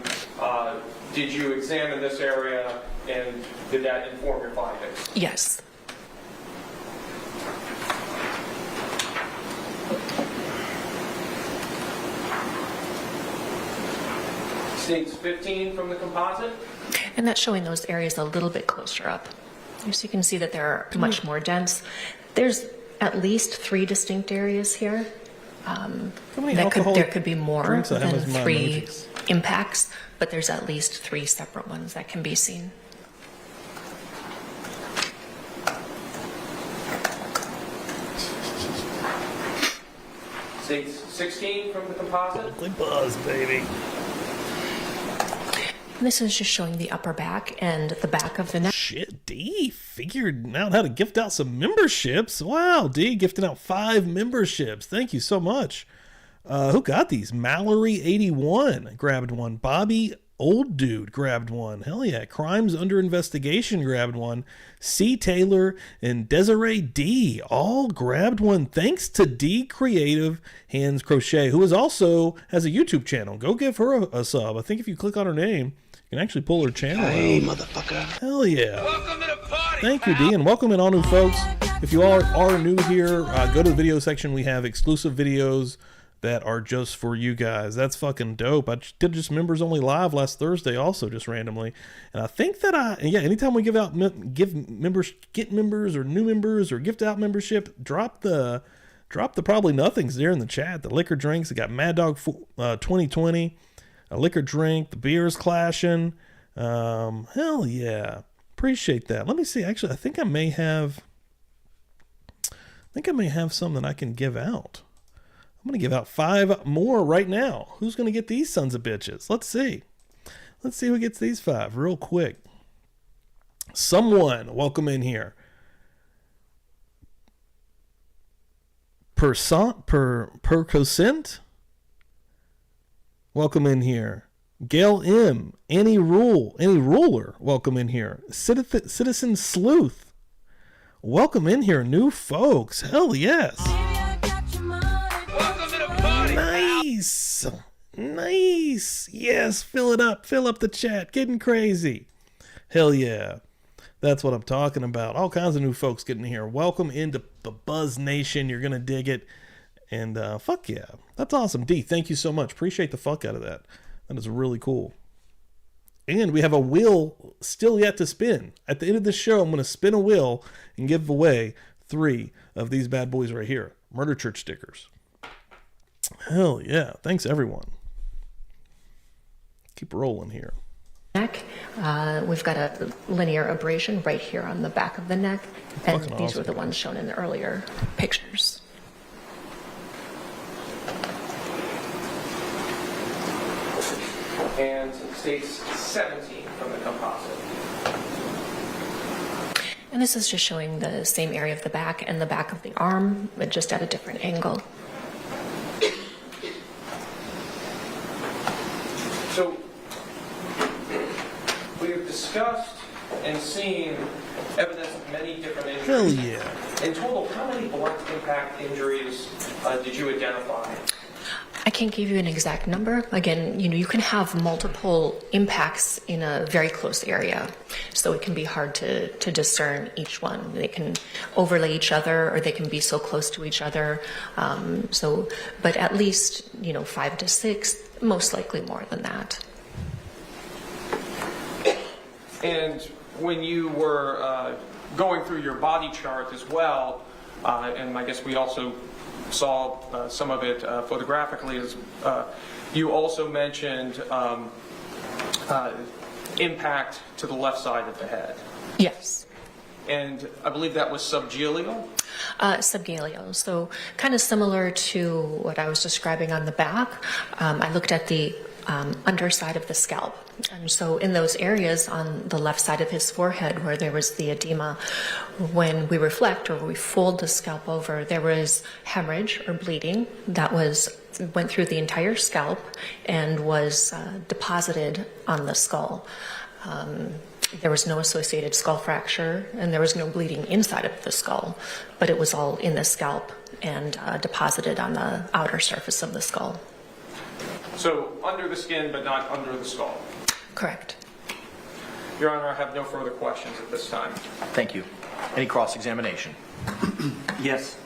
did you examine this area, and did that inform your findings? Yes. States 15 from the composite. And that's showing those areas a little bit closer up. So you can see that they're much more dense. There's at least 3 distinct areas here. There could be more than 3 impacts, but there's at least 3 separate ones that can be seen. States 16 from the composite. Ugly buzz, baby. And this is just showing the upper back and the back of the neck. Shit, D figured out how to gift out some memberships. Wow, D gifting out 5 memberships. Thank you so much. Who got these? Mallory81 grabbed one. Bobby Old Dude grabbed one. Hell yeah. Crimes Under Investigation grabbed one. C. Taylor and Desiree D all grabbed one. Thanks to D Creative Hands Crochet, who also has a YouTube channel. Go give her a sub. I think if you click on her name, you can actually pull her channel Hey, out. motherfucker. Hell yeah. Welcome to the party. Thank you, D, and welcome in all new folks. If you are new here, go to the video section. We have exclusive videos that are just for you guys. That's fucking dope. I did just members only live last Thursday also, just randomly. And I think that anytime we get members or new members or gift out membership, drop the Drop the probably nothings there in the chat. The liquor drinks. They got Mad Dog 2020. A liquor drink. The beer's clashing. Hell yeah. Appreciate that. Let me see. Actually, I think I may have some that I can give out. I'm going to give out 5 more right now. Who's going to get these sons of bitches? Let's see. Let's see who gets these 5 real quick. Someone, welcome in here. Percent? Welcome in here. Gail M. Any Ruler, welcome in here. Citizen Sleuth, welcome in here. New folks, hell yes. Welcome to the party. Nice. Yes, fill it up. Fill up the chat. Getting crazy. Hell yeah. That's what I'm talking about. All kinds of new folks getting here. Welcome into the Buzz Nation. You're going to dig it. And fuck yeah. That's awesome. D, thank you so much. Appreciate the fuck out of that. That is really cool. And we have a wheel still yet to spin. At the end of the show, I'm going to spin a wheel and give away 3 of these bad boys right here. Murder Church stickers. Hell yeah. Thanks, everyone. Keep rolling here. Neck. We've got a linear abrasion right here on the back of the neck. And Fucking these awesome. were the ones shown in the earlier pictures. And states 17 from the composite. And this is just showing the same area of the back and the back of the arm, but just at a different angle. So we've discussed and seen evidence of many different injuries. Hell yeah. In total, how many blunt impact injuries did you identify? I can't give you an exact number. Again, you can have multiple impacts in a very close area, so it can be hard to discern each one. They can overlay each other, or they can be so close to each other. But at least 5 to 6, most likely more than that. And when you were going through your body chart as well, and I guess we also saw some of it photographically, as you also mentioned impact to the left side of the head. Yes. And I believe that was subgaleal? Subgaleal, so kind of similar to what I was describing on the back. I looked at the underside of the scalp. And so in those areas on the left side of his forehead where there was the edema, when we reflect or we fold the scalp over, there was hemorrhage or bleeding that went through the entire scalp and was deposited on the skull. There was no associated skull fracture, and there was no bleeding inside of the skull, but it was all in the scalp and deposited on the outer surface of the skull. So under the skin, but not under the skull? Correct. Your Honor, I have no further questions at this time. Thank you. Any cross-examination? Yes.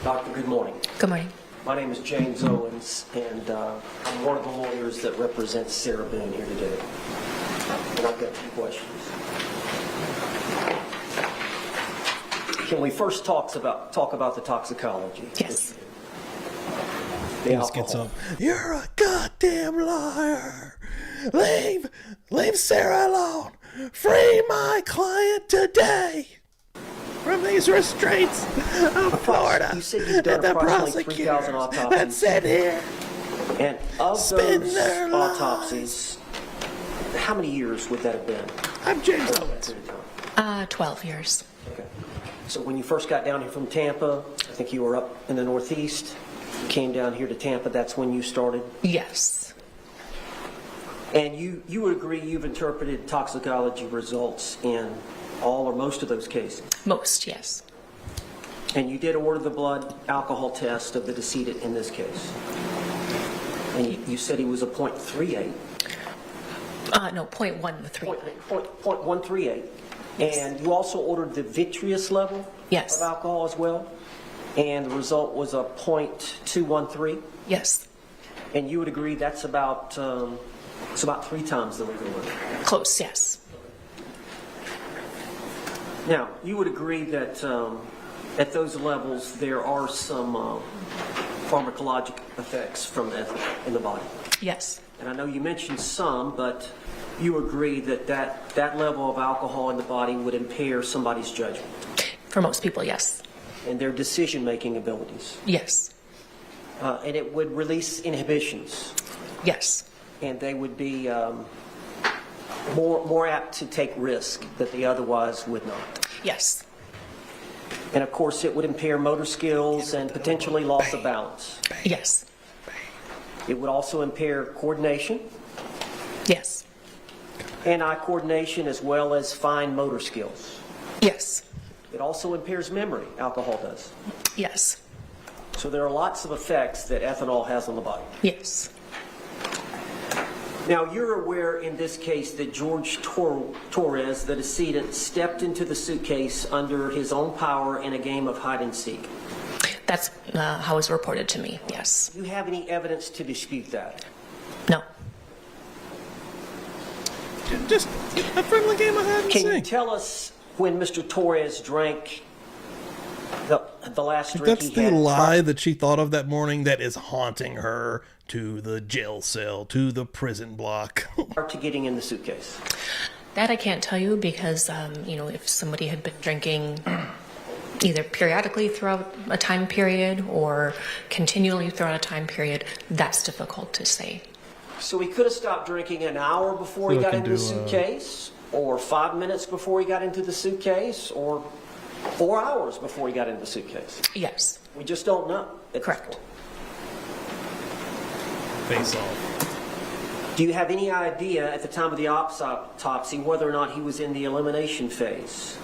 Doctor, good morning. Good morning. My name is James Owens, and I'm one of the lawyers that represents Sarah Boone here today. And I've got 2 questions. Can we first talk about the toxicology? Yes. The This gets alcohol. up. You're a goddamn liar. Leave Sarah alone. Free my client today from these restraints of Florida. You said you've done and the approximately 3,000 prosecutors autopsies. that sit here. And of Spend those their lives. autopsies, how many years would that have been? I'm James Over that Owens. period of time? 12 years. Okay. So when you first got down here from Tampa, I think you were up in the Northeast, you came down here to Tampa, that's when you started? Yes. And you would agree you've interpreted toxicology results in all or most of those cases? Most, yes. And you did order the blood alcohol test of the decedent in this case? And you said he was a .38? No, 0.138. 0.138. And you also ordered the vitreous level Yes. of alcohol as well? And the result was a .213? Yes. And you would agree that's about 3 times the legal limit? Close, yes. Now, you would agree that at those levels there are some pharmacologic effects from ethanol in the body? Yes. And I know you mentioned some, but you agree that that level of alcohol in the body would impair somebody's judgment? For most people, yes. And their decision-making abilities? Yes. And it would release inhibitions? Yes. And they would be more apt to take risk that they otherwise would not? Yes. And of course, it would impair motor skills and potentially loss of balance? Yes. It would also impair coordination? Yes. Hand-eye coordination as well as fine motor skills? Yes. It also impairs memory, alcohol does? Yes. So there are lots of effects that ethanol has on the body? Yes. Now, you're aware in this case that Jorge Torres, the decedent, stepped into the suitcase under his own power in a game of hide and seek? That's how it was reported to me, yes. Do you have any evidence to dispute that? No. Just a friendly game of hide and Can you seek. tell us when Mr. Torres drank the last drink That's he the had? lie that she thought of that morning that is haunting her to the jail cell, to the prison block. Prior to getting in the suitcase? That I can't tell you because, if somebody had been drinking either periodically throughout a time period or continually throughout a time period, that's difficult to say. So he could have stopped drinking an hour before he got into the suitcase, or 5 minutes before he got into the suitcase, or 4 hours before he got into the suitcase? Yes. We just don't know. Correct. Face off. Do you have any idea at the time of the autopsy whether or not he was in the elimination phase?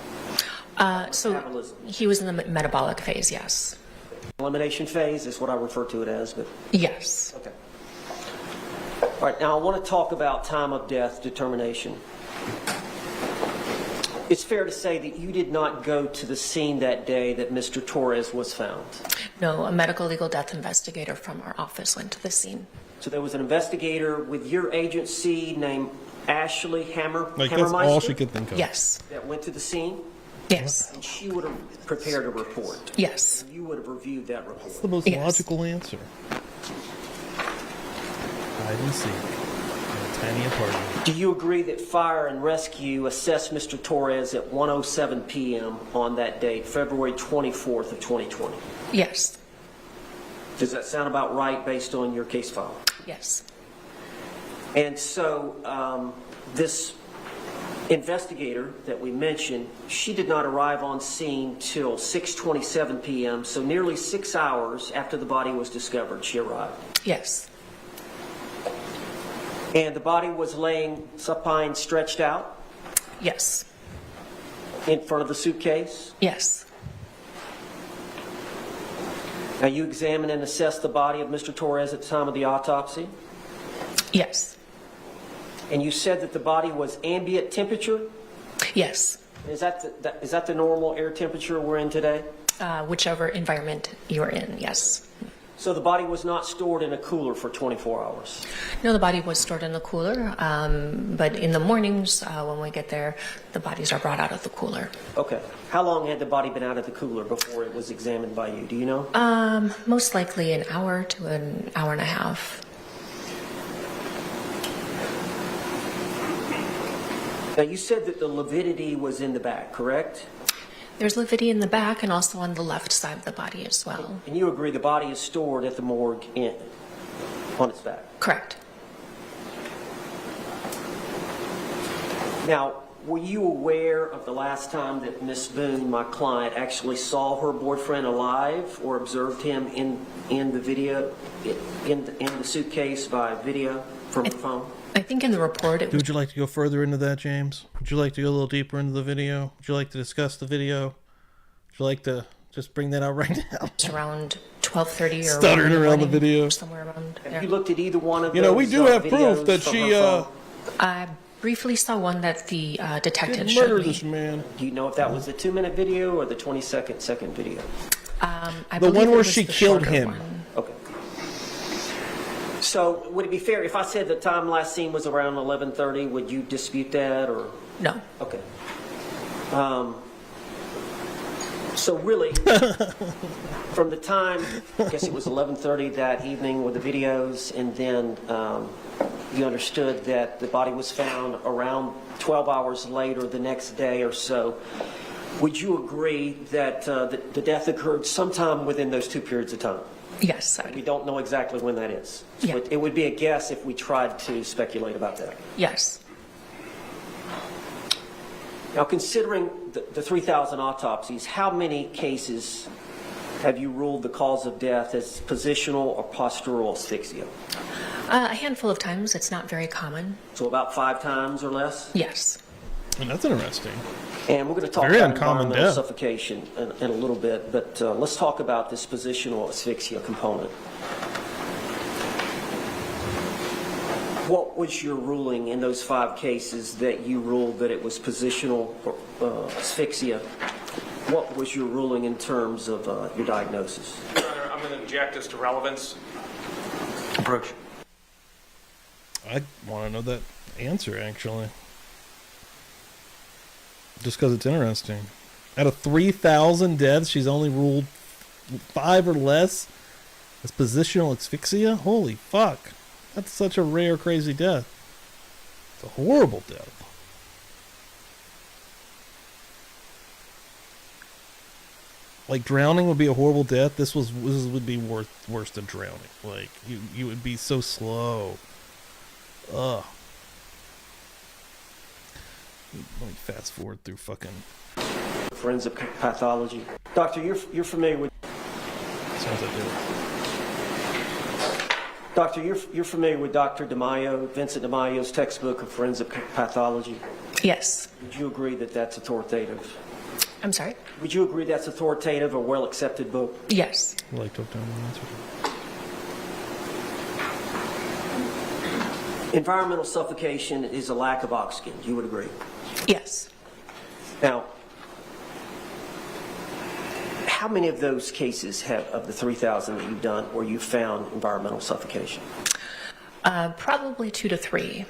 So Metabolism. he was in the metabolic phase, yes. Elimination phase is what I refer to it as, but Yes. okay. All right, now I want to talk about time of death determination. It's fair to say that you did not go to the scene that day that Mr. Torres was found. No, a medical legal death investigator from our office went to the scene. So there was an investigator with your agency named Ashley Like, that's all she could think of. Yes. that went to the scene, Yes. and she would have prepared a report. Yes. You would have reviewed that report. That's the most Yes. logical answer. Hide and seek. In a tiny apartment. Do you agree that Fire and Rescue assessed Mr. Torres at 1:07 p.m. on that date, February 24th of 2020? Yes. Does that sound about right based on your case file? Yes. And so this investigator that we mentioned, she did not arrive on scene till 6:27 p.m., so nearly 6 hours after the body was discovered, she arrived. Yes. And the body was laying supine, stretched out Yes. in front of the suitcase. Yes. Now, you examined and assessed the body of Mr. Torres at the time of the autopsy, Yes. and you said that the body was ambient temperature. Yes. Is that the normal air temperature we're in today? Whichever environment you're in, yes. So the body was not stored in a cooler for 24 hours? No, the body was stored in the cooler, but in the mornings when we get there, the bodies are brought out of the cooler. Okay. How long had the body been out of the cooler before it was examined by you? Do you know? Most likely an hour to an hour and a half. Now, you said that the lividity was in the back, correct? There's lividity in the back and also on the left side of the body as well. And you agree the body is stored at the morgue on its back? Correct. Now, were you aware of the last time that Miss Boone, my client, actually saw her boyfriend alive or observed him in the video, in the suitcase by video from the phone? I think in the report it was Would you like to go further into that, James? Would you like to go a little deeper into the video? Would you like to discuss the video? Would you like to just bring that out right now? around 12:30 or Stuttering 1 in the around the morning, video. somewhere around Have there. you looked at either one of You those know, we do have proof videos that from she her phone? I briefly saw one that the detective didn't showed murder me. this man. Do you know if that was the 2-minute video or the 22nd video? I The believe one it where was she the killed shorter him. one. Okay. So would it be fair if I said the time last seen was around 11:30? Would you dispute that or? No. Okay. So really, from the time, I guess it was 11:30 that evening with the videos, and then you understood that the body was found around 12 hours later the next day or so. Would you agree that the death occurred sometime within those 2 periods of time? Yes. We don't know exactly when that is. So Yeah. it would be a guess if we tried to speculate about that. Yes. Now, considering the 3,000 autopsies, how many cases have you ruled the cause of death as positional or postural asphyxia? A handful of times. It's not very common. So about 5 times or less? Yes. And that's interesting. And we're going to talk Very about uncommon environmental death. suffocation in a little bit, but let's talk about this positional asphyxia component. What was your ruling in those 5 cases that you ruled that it was positional asphyxia? What was your ruling in terms of your diagnosis? Your Honor, I'm going to object as to relevance. Approach. I want to know that answer, actually. Just because it's interesting. Out of 3,000 deaths, she's only ruled 5 or less as positional asphyxia? Holy fuck. That's such a rare, crazy death. It's a horrible death. Like, drowning would be a horrible death. This would be worse than drowning. Like, you would be so slow. Ugh. Let me fast forward through fucking... Forensic pathology. Doctor, you're familiar with... Sounds like it. Doctor, you're familiar with Dr. DeMaio, Vincent DeMaio's textbook of forensic pathology? Yes. Would you agree that that's authoritative? I'm sorry? Would you agree that's authoritative or well-accepted book? Yes. I'd like to have done an answer. Environmental suffocation is a lack of oxygen. You would agree? Yes. Now, how many of those cases of the 3,000 that you've done where you found environmental suffocation? Probably 2 to 3.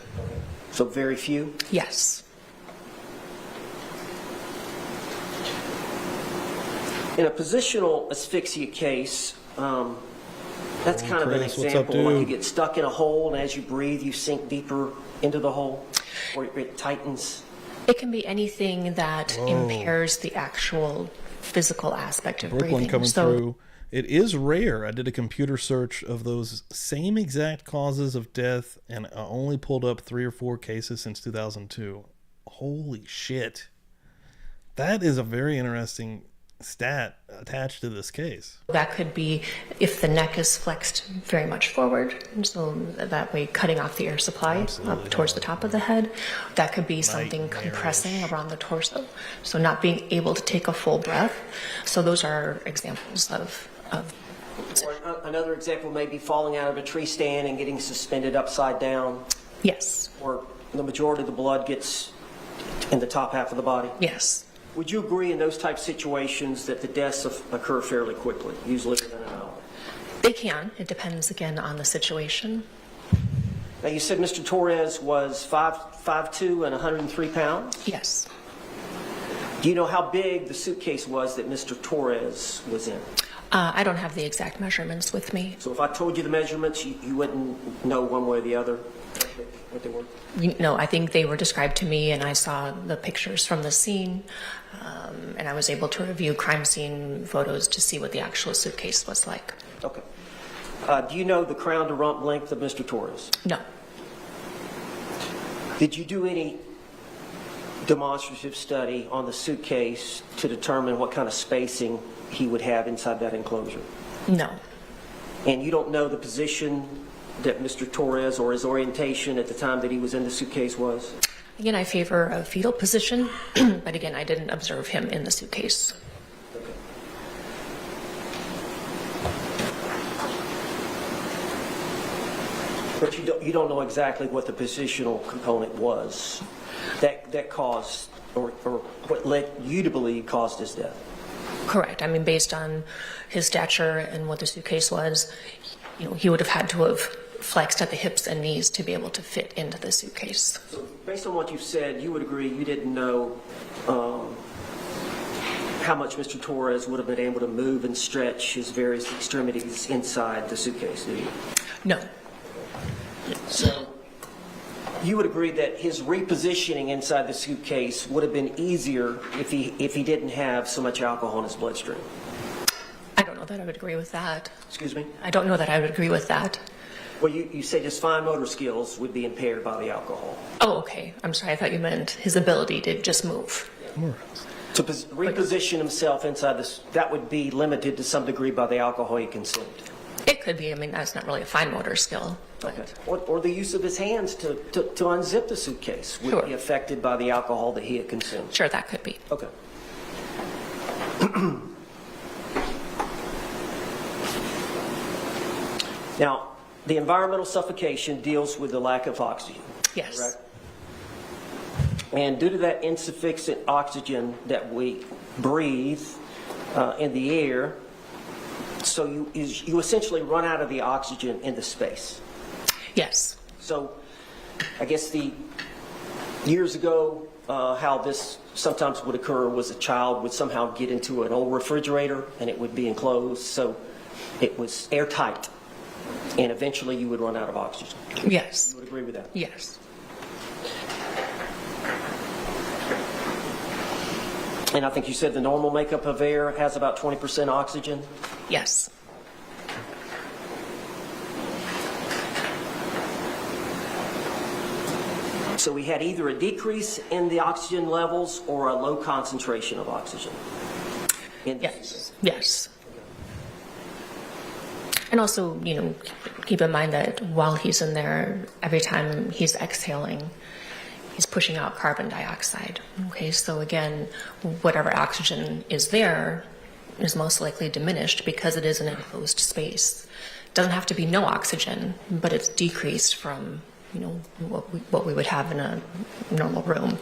So very few? Yes. In a positional asphyxia case, that's kind of an Chris, what's example. up, Like you dude? get stuck in a hole, and as you breathe, you sink deeper into the hole, or it tightens. It can be anything that Whoa. impairs the actual physical aspect of Brooklyn breathing. coming So through. It is rare. I did a computer search of those same exact causes of death, and I only pulled up 3 or 4 cases since 2002. Holy shit. That is a very interesting stat attached to this case. that could be if the neck is flexed very much forward, so that way cutting off the air supply Absolutely. up towards the top of the head. That could be something Nightmarish. compressing around the torso, so not being able to take a full breath. So those are examples of Or another example may be falling out of a tree stand and getting suspended upside down, yes, or the majority of the blood gets in the top half of the body. yes. Would you agree in those type situations that the deaths occur fairly quickly, usually within an hour? They can. It depends again on the situation. Now, you said Mr. Torres was 5'2" and 103 pounds. Yes. Do you know how big the suitcase was that Mr. Torres was in? I don't have the exact measurements with me. So if I told you the measurements, you wouldn't know one way or the other what they were? No, I think they were described to me, and I saw the pictures from the scene, and I was able to review crime scene photos to see what the actual suitcase was like. Okay. Do you know the crown to rump length of Mr. Torres? No. Did you do any demonstrative study on the suitcase to determine what kind of spacing he would have inside that enclosure? No. And you don't know the position that Mr. Torres or his orientation at the time that he was in the suitcase was? Again, I favor a fetal position, but again, I didn't observe him in the suitcase. But you don't know exactly what the positional component was that caused, or what led you to believe caused his death? Correct. I mean, based on his stature and what the suitcase was, he would have had to have flexed at the hips and knees to be able to fit into the suitcase. So based on what you've said, you would agree you didn't know how much Mr. Torres would have been able to move and stretch his various extremities inside the suitcase, do you? No. So you would agree that his repositioning inside the suitcase would have been easier if he didn't have so much alcohol in his bloodstream? I don't know that I would agree with that. Excuse me? I don't know that I would agree with that. Well, you said his fine motor skills would be impaired by the alcohol. Oh, okay. I'm sorry. I thought you meant his ability to just move. To reposition himself inside this, that would be limited to some degree by the alcohol he consumed. It could be. I mean, that's not really a fine motor skill. But Okay. Or the use of his hands to unzip the suitcase would be affected by the alcohol that he had consumed. Sure, that could be. Okay. Now, the environmental suffocation deals with the lack of oxygen. Yes. Correct? And due to that insufficient oxygen that we breathe in the air, so you essentially run out of the oxygen in the space. Yes. So I guess years ago, how this sometimes would occur was a child would somehow get into an old refrigerator and it would be enclosed, so it was airtight, and eventually you would run out of oxygen. Yes. You would agree with that? Yes. And I think you said the normal makeup of air has about 20% oxygen? Yes. So we had either a decrease in the oxygen levels or a low concentration of oxygen. Yes. Yes. And also, keep in mind that while he's in there, every time he's exhaling, he's pushing out carbon dioxide. Okay, so again, whatever oxygen is there is most likely diminished because it is an enclosed space. It doesn't have to be no oxygen, but it's decreased from what we would have in a normal room.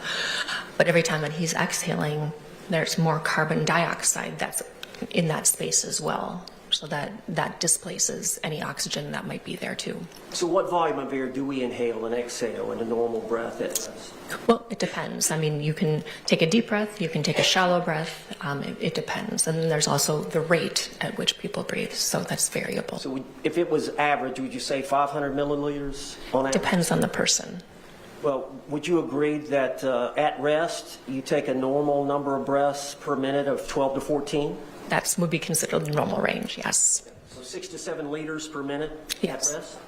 But every time that he's exhaling, there's more carbon dioxide that's in that space as well. So that displaces any oxygen that might be there too. So what volume of air do we inhale and exhale in a normal breath? Well, it depends. I mean, you can take a deep breath, you can take a shallow breath. It depends. And then there's also the rate at which people breathe. So that's variable. So if it was average, would you say 500 milliliters on average? Depends on the person. Well, would you agree that at rest, you take a normal number of breaths per minute of 12 to 14? That would be considered the normal range, yes. So 6 to 7 liters per minute Yes. at rest?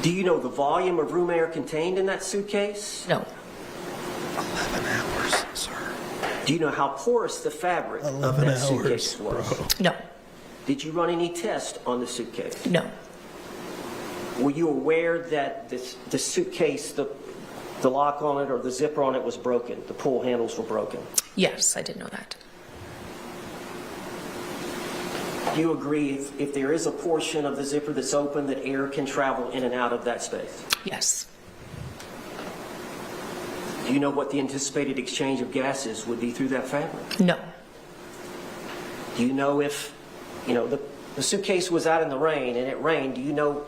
Do you know the volume of room air contained in that suitcase? No. 11 hours, sir. Do you know how porous the fabric of that suitcase was? Bro. No. Did you run any tests on the suitcase? No. Were you aware that the suitcase, the lock on it or the zipper on it was broken? The pull handles were broken? Yes, I did know that. Do you agree if there is a portion of the zipper that's open that air can travel in and out of that space? Yes. Do you know what the anticipated exchange of gases would be through that fabric? No. Do you know if, the suitcase was out in the rain and it rained, do you know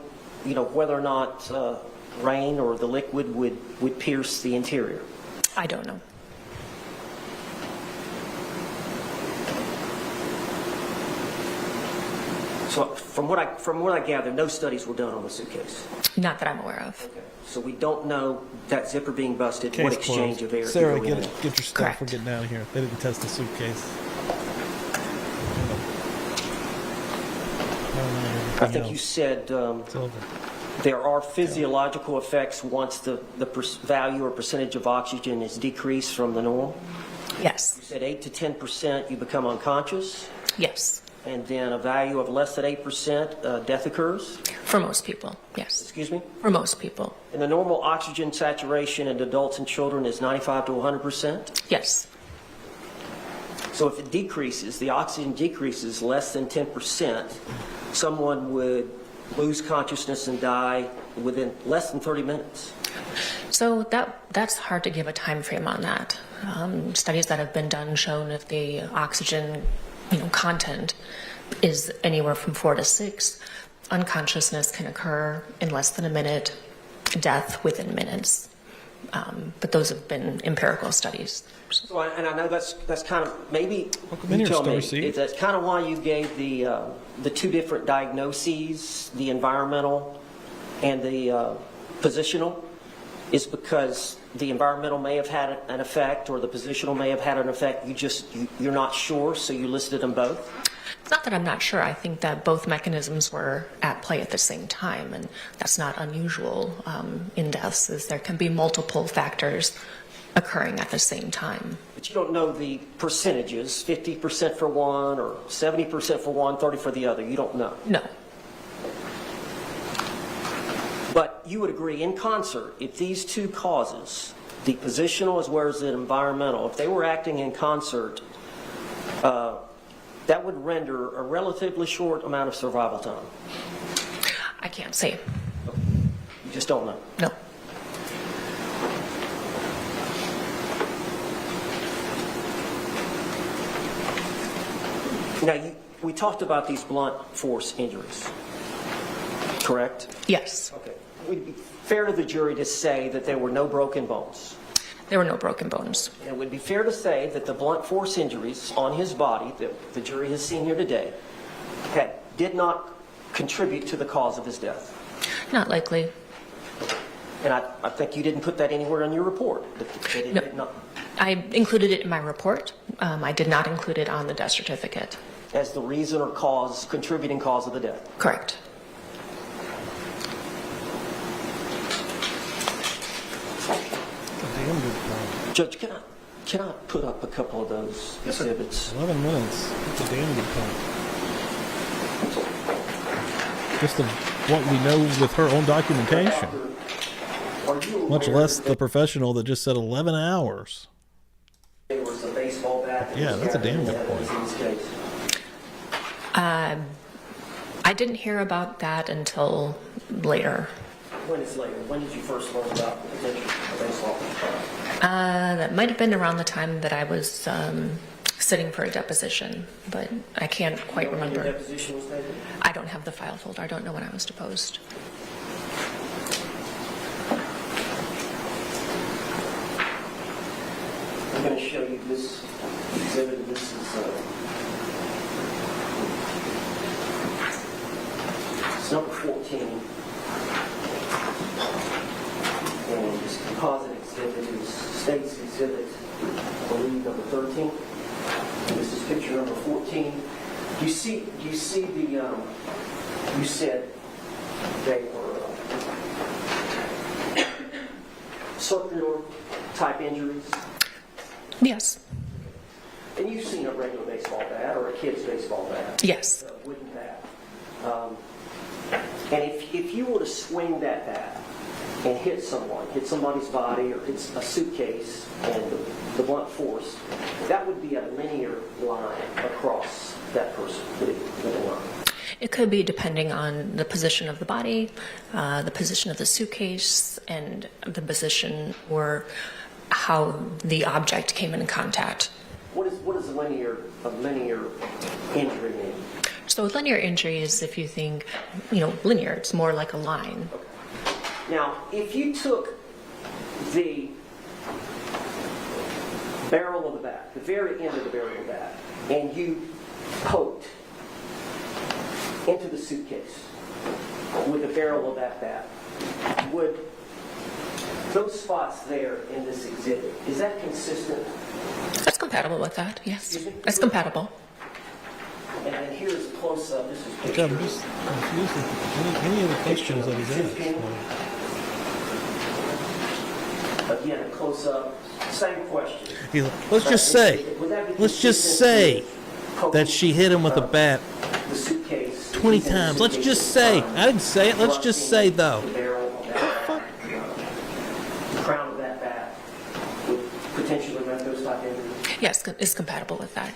whether or not rain or the liquid would pierce the interior? I don't know. So from what I gather, no studies were done on the suitcase. Not that I'm aware of. Okay. So we don't know that zipper being busted, Case what exchange closed. of air Sarah, could go in get it. your stuff. Correct. We're getting out of here. They didn't test the suitcase. I think you said It's over. there are physiological effects once the value or percentage of oxygen is decreased from the norm. Yes. You said 8 to 10% you become unconscious, Yes. and then a value of less than 8% death occurs. For most people, yes. Excuse me? For most people, And the normal oxygen saturation in adults and children is 95 to 100%. yes. So if it decreases, the oxygen decreases less than 10%, someone would lose consciousness and die within less than 30 minutes. So that's hard to give a time frame on that. Studies that have been done shown if the oxygen content is anywhere from 4 to 6, unconsciousness can occur in less than a minute, death within minutes. but those have been empirical studies. So, and I know that's kind of, maybe Welcome in you here, tell me, Starseed. that's kind of why you gave the two different diagnoses, the environmental and the positional, is because the environmental may have had an effect or the positional may have had an effect. You're not sure, so you listed them both? It's not that I'm not sure. I think that both mechanisms were at play at the same time, and that's not unusual in deaths, is there can be multiple factors occurring at the same time. But you don't know the percentages, 50% for one or 70% for one, 30% for the other. You don't know. No. But you would agree in concert, if these two causes, the positional as well as the environmental, if they were acting in concert, that would render a relatively short amount of survival time. I can't say. You just don't know. No. Now, we talked about these blunt force injuries, correct? Yes. Okay. Would it be fair to the jury to say that there were no broken bones? There were no broken bones. And it would be fair to say that the blunt force injuries on his body that the jury has seen here today did not contribute to the cause of his death. Not likely. And I think you didn't put that anywhere in your report. That it No. did not, I included it in my report. I did not include it on the death certificate. as the reason or cause, contributing cause of the death. Correct. Damn good point. Judge, can I put up a couple of those exhibits? 11 minutes. That's a damn good point. Just of what we know with her own documentation. Much less the professional that just said 11 hours. There was a baseball bat. Yeah, that's a damn good point. I didn't hear about that until later. When is later? When did you first learn about the potential of baseball? That might have been around the time that I was sitting for a deposition, but I can't quite When your remember. deposition was taken? I don't have the file folder. I don't know when I was deposed. I'm going to show you this exhibit. This is it's number 14. And this composite exhibit is state's exhibit, I believe, number 13. And this is picture number 14. Do you see the, you said they were circular type injuries? Yes. And you've seen a regular baseball bat or a kid's baseball bat? Yes. A wooden bat. And if you were to swing that bat and hit somebody's body or hit a suitcase and the blunt force, that would be a linear line across that person. Would it not? It could be depending on the position of the body, the position of the suitcase, and the position or how the object came in contact. What is a linear injury mean? So linear injury is if you think, linear, it's more like a line. Okay. Now, if you took the barrel of the bat, the very end of the barrel of the bat, and you poked into the suitcase with the barrel of that bat, would those spots there in this exhibit, is that consistent? That's compatible with that, yes. That's compatible. And then here's close up. This is Look, picture. I'm just confused with any of the questions that he's asked. Again, a close up. Same question. He's like, let's just say that she hit him with a bat The suitcase 20 times. Let's just say. I didn't say it. Let's just say, though. The barrel of that bat, the crown of that bat would potentially run those type injuries. Yes, it's compatible with that.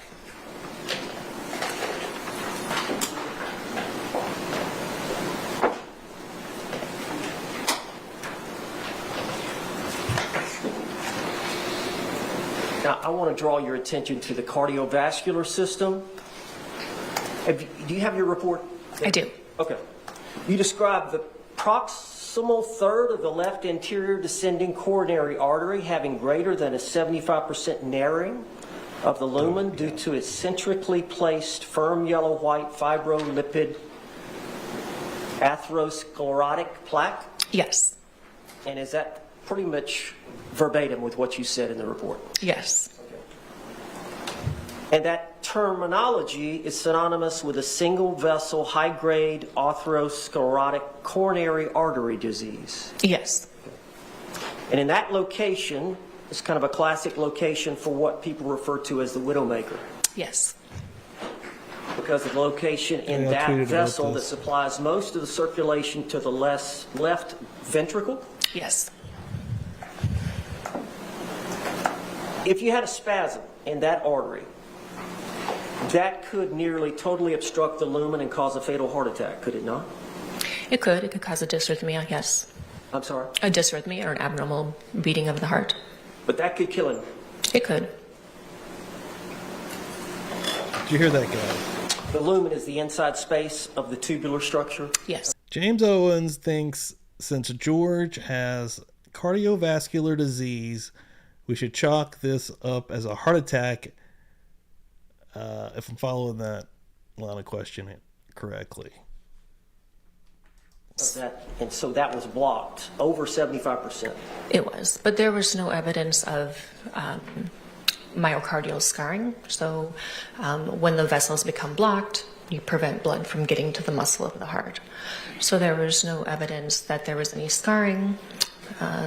Now, I want to draw your attention to the cardiovascular system. Do you have your report? I do. Okay. You describe the proximal proximal third of the left anterior descending coronary artery having greater than a 75% narrowing of the lumen due to its centrically placed firm yellow-white fibrolipid atherosclerotic plaque? Yes. And is that pretty much verbatim with what you said in the report? Yes. And that terminology is synonymous with a single vessel high-grade atherosclerotic coronary artery disease. Yes. And in that location, it's kind of a classic location for what people refer to as the widowmaker. Yes. Because of the location in Yeah, I that tweeted about vessel that this. supplies most of the circulation to the left ventricle. Yes. If you had a spasm in that artery, that could nearly totally obstruct the lumen and cause a fatal heart attack, could it not? It could. It could cause a dysrhythmia, yes. I'm sorry? A dysrhythmia or an abnormal beating of the heart. But that could kill him. It could. Did you hear that, guy? The lumen is the inside space of the tubular structure. Yes. James Owens thinks since George has cardiovascular disease, we should chalk this up as a heart attack, if I'm following that line of questioning correctly. And so that was blocked, over 75%. It was. But there was no evidence of myocardial scarring. So when the vessels become blocked, you prevent blood from getting to the muscle of the heart. So there was no evidence that there was any scarring.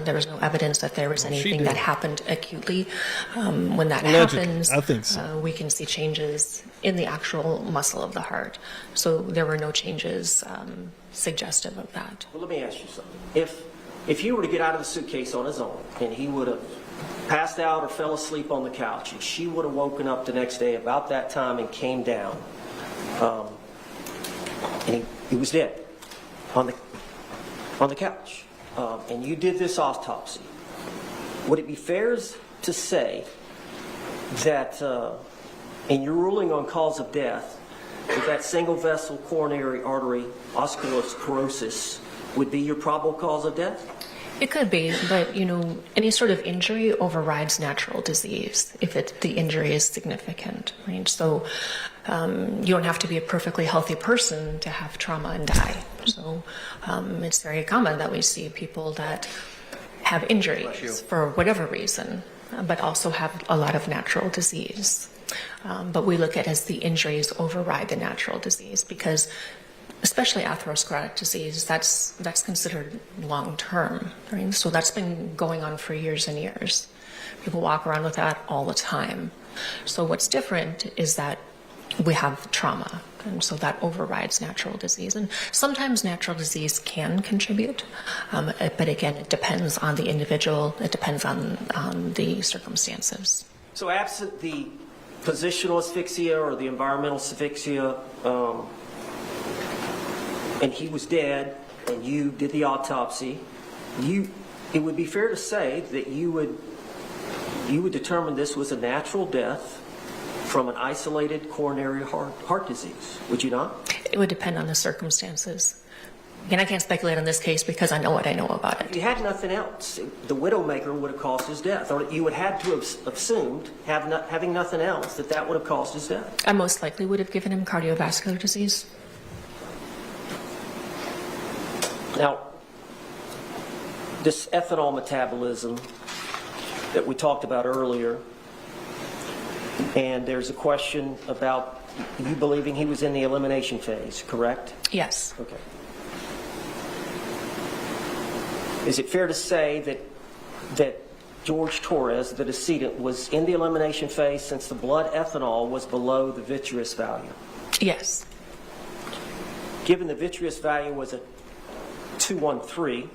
There was no evidence that there was anything that happened acutely. When that happens, I think so. We can see changes in the actual muscle of the heart. So there were no changes suggestive of that. Well, let me ask you something. If he were to get out of the suitcase on his own, and he would have passed out or fell asleep on the couch, and she would have woken up the next day about that time and came down, and he was dead on the couch, and you did this autopsy, would it be fair to say that in your ruling on cause of death, that single vessel coronary artery osculosclerosis would be your probable cause of death? It could be, but any sort of injury overrides natural disease if the injury is significant, right? So you don't have to be a perfectly healthy person to have trauma and die. So it's very common that we see people that have injuries for whatever reason, but also have a lot of natural disease. But we look at it as the injuries override the natural disease because especially atherosclerotic disease, that's considered long-term, right? So that's been going on for years and years. People walk around with that all the time. So what's different is that we have trauma, and so that overrides natural disease. And sometimes natural disease can contribute, but again, it depends on the individual. It depends on the circumstances. So absent the positional asphyxia or the environmental asphyxia, and he was dead, and you did the autopsy, it would be fair to say that you would determine this was a natural death from an isolated coronary heart disease, would you not? It would depend on the circumstances. Again, I can't speculate on this case because I know what I know about If it. you had nothing else, the widowmaker would have caused his death, or you would have to have assumed, having nothing else, that would have caused his death. I most likely would have given him cardiovascular disease. Now, this ethanol metabolism that we talked about earlier, and there's a question about you believing he was in the elimination phase, correct? Yes. Okay. Is it fair to say that George Torres, the decedent, was in the elimination phase since the blood ethanol was below the vitreous value? Yes. Given the vitreous value was at 213,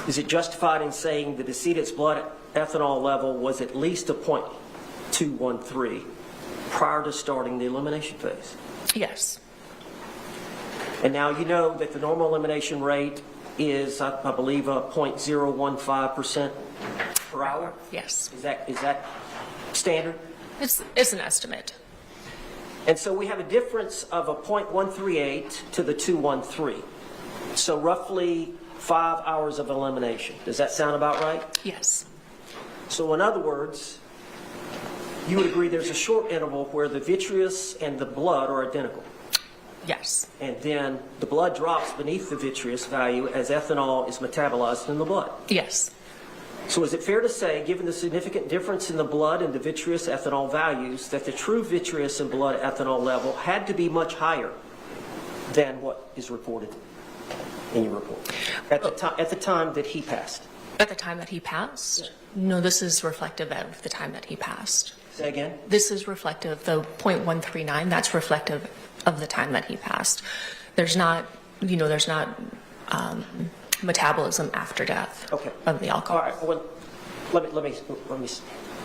is it justified in saying the decedent's blood ethanol level was at least a 0.213 prior to starting the elimination phase? Yes. And now you know that the normal elimination rate is, I believe, 0.015% per hour? Yes. Is that standard? It's an estimate. And so we have a difference of a .138 to the 213. So roughly 5 hours of elimination. Does that sound about right? Yes. So in other words, you would agree there's a short interval where the vitreous and the blood are identical. Yes. And then the blood drops beneath the vitreous value as ethanol is metabolized in the blood. Yes. So is it fair to say, given the significant difference in the blood and the vitreous ethanol values, that the true vitreous and blood ethanol level had to be much higher than what is reported in your report at the time that he passed? At the time that he passed? No, this is reflective of the time that he passed. Say again? This is reflective, the .139, that's reflective of the time that he passed. There's not, metabolism after death of the alcohol. All right, well, let me,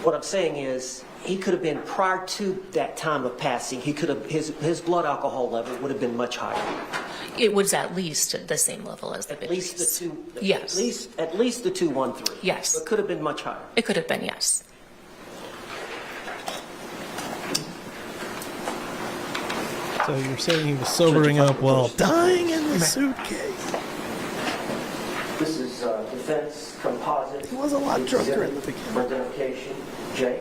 what I'm saying is, he could have been, prior to that time of passing, he could have, his blood alcohol level would have been much higher. It was at least at the same level as the At least the vitreous. two, Yes. at least the 213. Yes. It could have been much higher. It could have been, yes. So you're saying he was sobering up while dying in the suitcase. This is defense composite. He was a lot drunker in the beginning. For identification. Jay?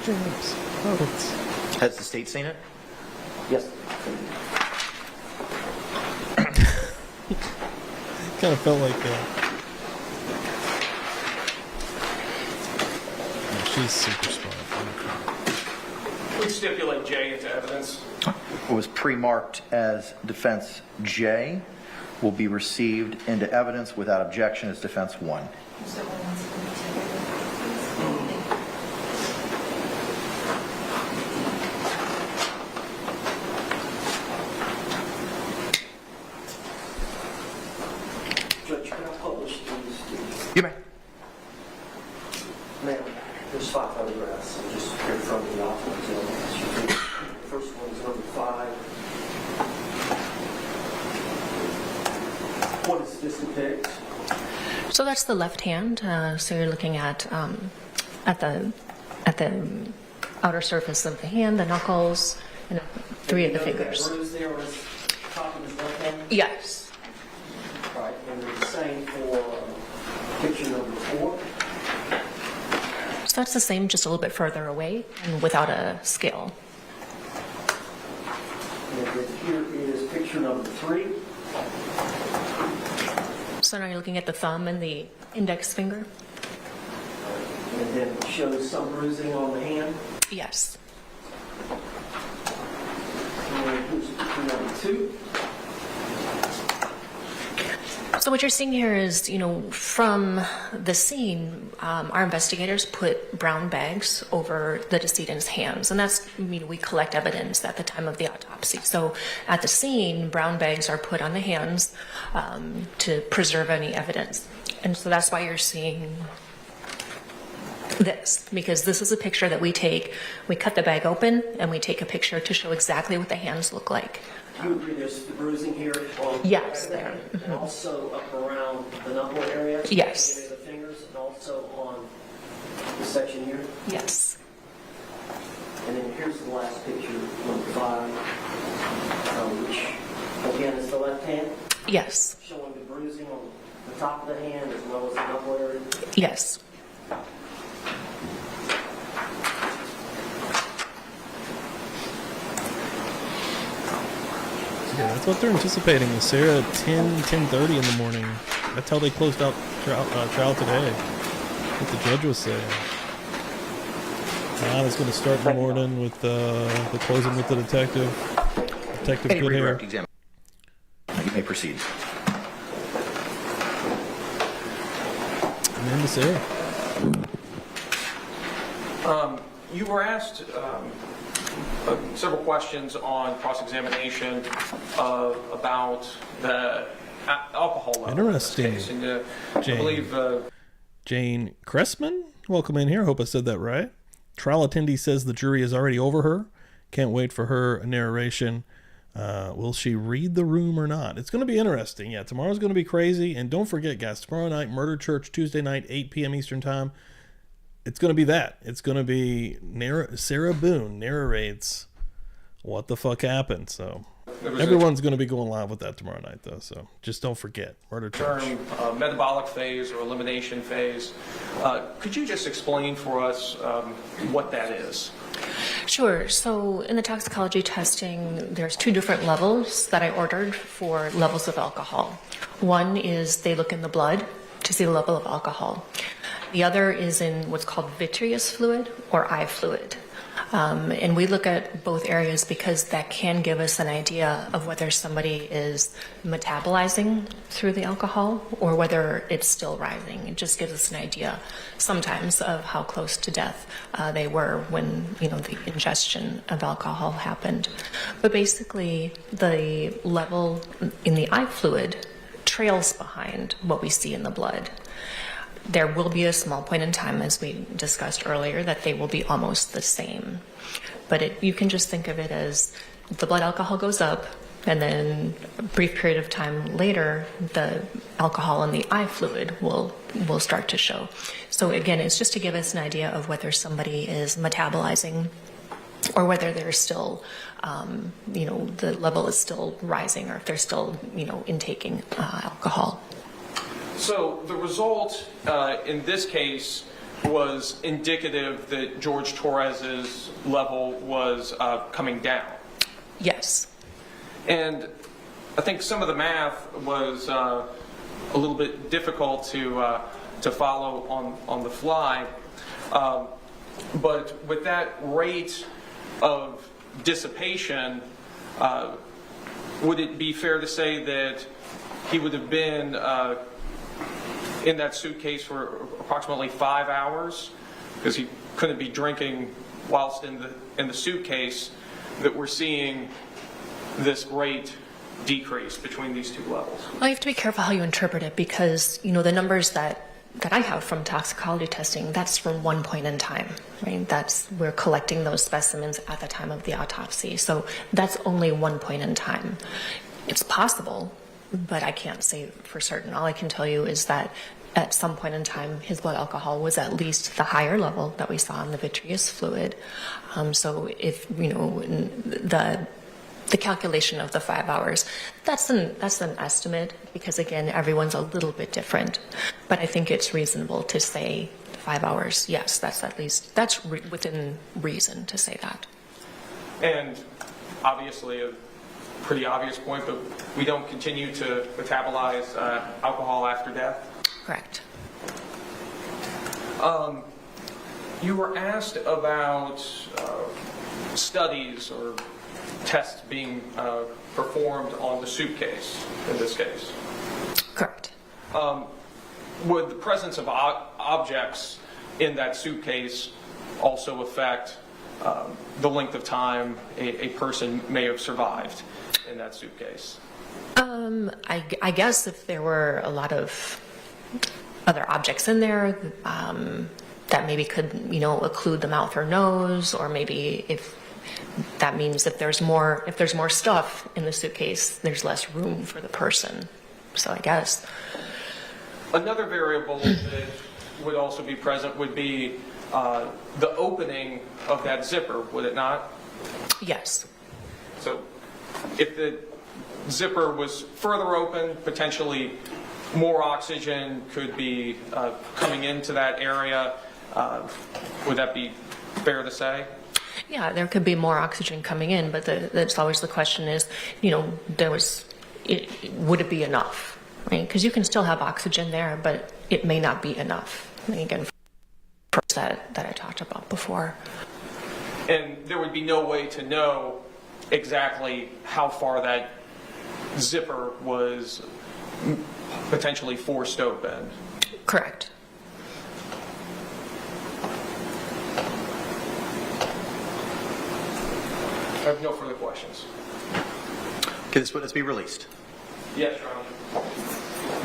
James Owens. Has the state seen it? Yes. Kind of felt like that. Oh, she's super smart. Please stipulate Jay into evidence. It was pre-marked as defense J, will be received into evidence without objection as defense 1. Judge, can I publish these? You may. Ma'am, there's 5 photographs. I'm just here from the office. The first one is number 5. What does this depict? So that's the left hand. So you're looking at the outer surface of the hand, the knuckles, and 3 of the fingers. Bruise there on his top of his left hand? Yes. Right, and the same for picture number 4. So that's the same, just a little bit further away and without a scale. And then here is picture number 3. So now you're looking at the thumb and the index finger? And then it shows some bruising on the hand. Yes. And then here's picture number 2. So what you're seeing here is, from the scene, our investigators put brown bags over the decedent's hands, and that's, we collect evidence at the time of the autopsy. So at the scene, brown bags are put on the hands to preserve any evidence, and so that's why you're seeing this, because this is a picture that we take. We cut the bag open and we take a picture to show exactly what the hands look like. You agree there's the bruising here on Yes, the there. hand, and also up around the knuckle area? Yes. The fingers, and also on this section here? Yes. And then here's the last picture, number 5, which again is the left hand, Yes. showing the bruising on the top of the hand as well as the knuckle area. Yes. Yeah, that's what they're anticipating. Is Sarah 10:30 in the morning. That's how they closed out trial today. What the judge was saying. It's going to start in the morning with the closing with the detective. Detective Any Good Hair. redirect exam. You may proceed. And then to Sarah. You were asked several questions on cross-examination about the alcohol level. Interesting. In this case. And, I Jane. believe Jane Cressman, welcome in here. Hope I said that right. Trial attendee says the jury is already over her. Can't wait for her narration. Will she read the room or not? It's going to be interesting. Yeah, tomorrow's going to be crazy. And don't forget, guys, tomorrow night, Murder Church, Tuesday night, 8 p.m. Eastern Time. It's going to be that. It's going to be Sarah Boone narrates what the fuck happened. So There was everyone's going to be going live with that tomorrow night, though. So just don't forget, Murder Church. term metabolic phase or elimination phase. Could you just explain for us what that is? Sure. So in the toxicology testing, there's 2 different levels that I ordered for levels of alcohol. One is they look in the blood to see the level of alcohol. The other is in what's called vitreous fluid or eye fluid. And we look at both areas because that can give us an idea of whether somebody is metabolizing through the alcohol or whether it's still rising. It just gives us an idea sometimes of how close to death they were when, the ingestion of alcohol happened. But basically, the level in the eye fluid trails behind what we see in the blood. There will be a small point in time, as we discussed earlier, that they will be almost the same. But you can just think of it as the blood alcohol goes up, and then a brief period of time later, the alcohol in the eye fluid will start to show. So again, it's just to give us an idea of whether somebody is metabolizing or whether they're still, the level is still rising, or if they're still, intaking alcohol. So the result in this case was indicative that George Torres's level was coming down. Yes. And I think some of the math was a little bit difficult to follow on the fly. But with that rate of dissipation, would it be fair to say that he would have been in that suitcase for approximately 5 hours, because he couldn't be drinking whilst in the suitcase, that we're seeing this great decrease between these 2 levels? Well, you have to be careful how you interpret it, because the numbers that I have from toxicology testing, that's from one point in time, right? We're collecting those specimens at the time of the autopsy, so that's only one point in time. It's possible, but I can't say for certain. All I can tell you is that at some point in time, his blood alcohol was at least the higher level that we saw in the vitreous fluid. So if, the calculation of the 5 hours, that's an estimate, because again, everyone's a little bit different. But I think it's reasonable to say 5 hours. Yes, that's within reason to say that. And obviously a pretty obvious point, but we don't continue to metabolize alcohol after death? Correct. You were asked about studies or tests being performed on the suitcase in this case. Correct. Would the presence of objects in that suitcase also affect the length of time a person may have survived in that suitcase? I guess if there were a lot of other objects in there, that maybe could, occlude the mouth or nose, or maybe if that means if there's more stuff in the suitcase, there's less room for the person. So I guess. Another variable that would also be present would be the opening of that zipper, would it not? Yes. So if the zipper was further open, potentially more oxygen could be coming into that area. Would that be fair to say? Yeah, there could be more oxygen coming in, but that's always the question is, would it be enough? Right? Because you can still have oxygen there, but it may not be enough. And again, that I talked about before. And there would be no way to know exactly how far that zipper was potentially forced open. Correct. I have no further questions. Can this witness be released? Yes, Your Honor.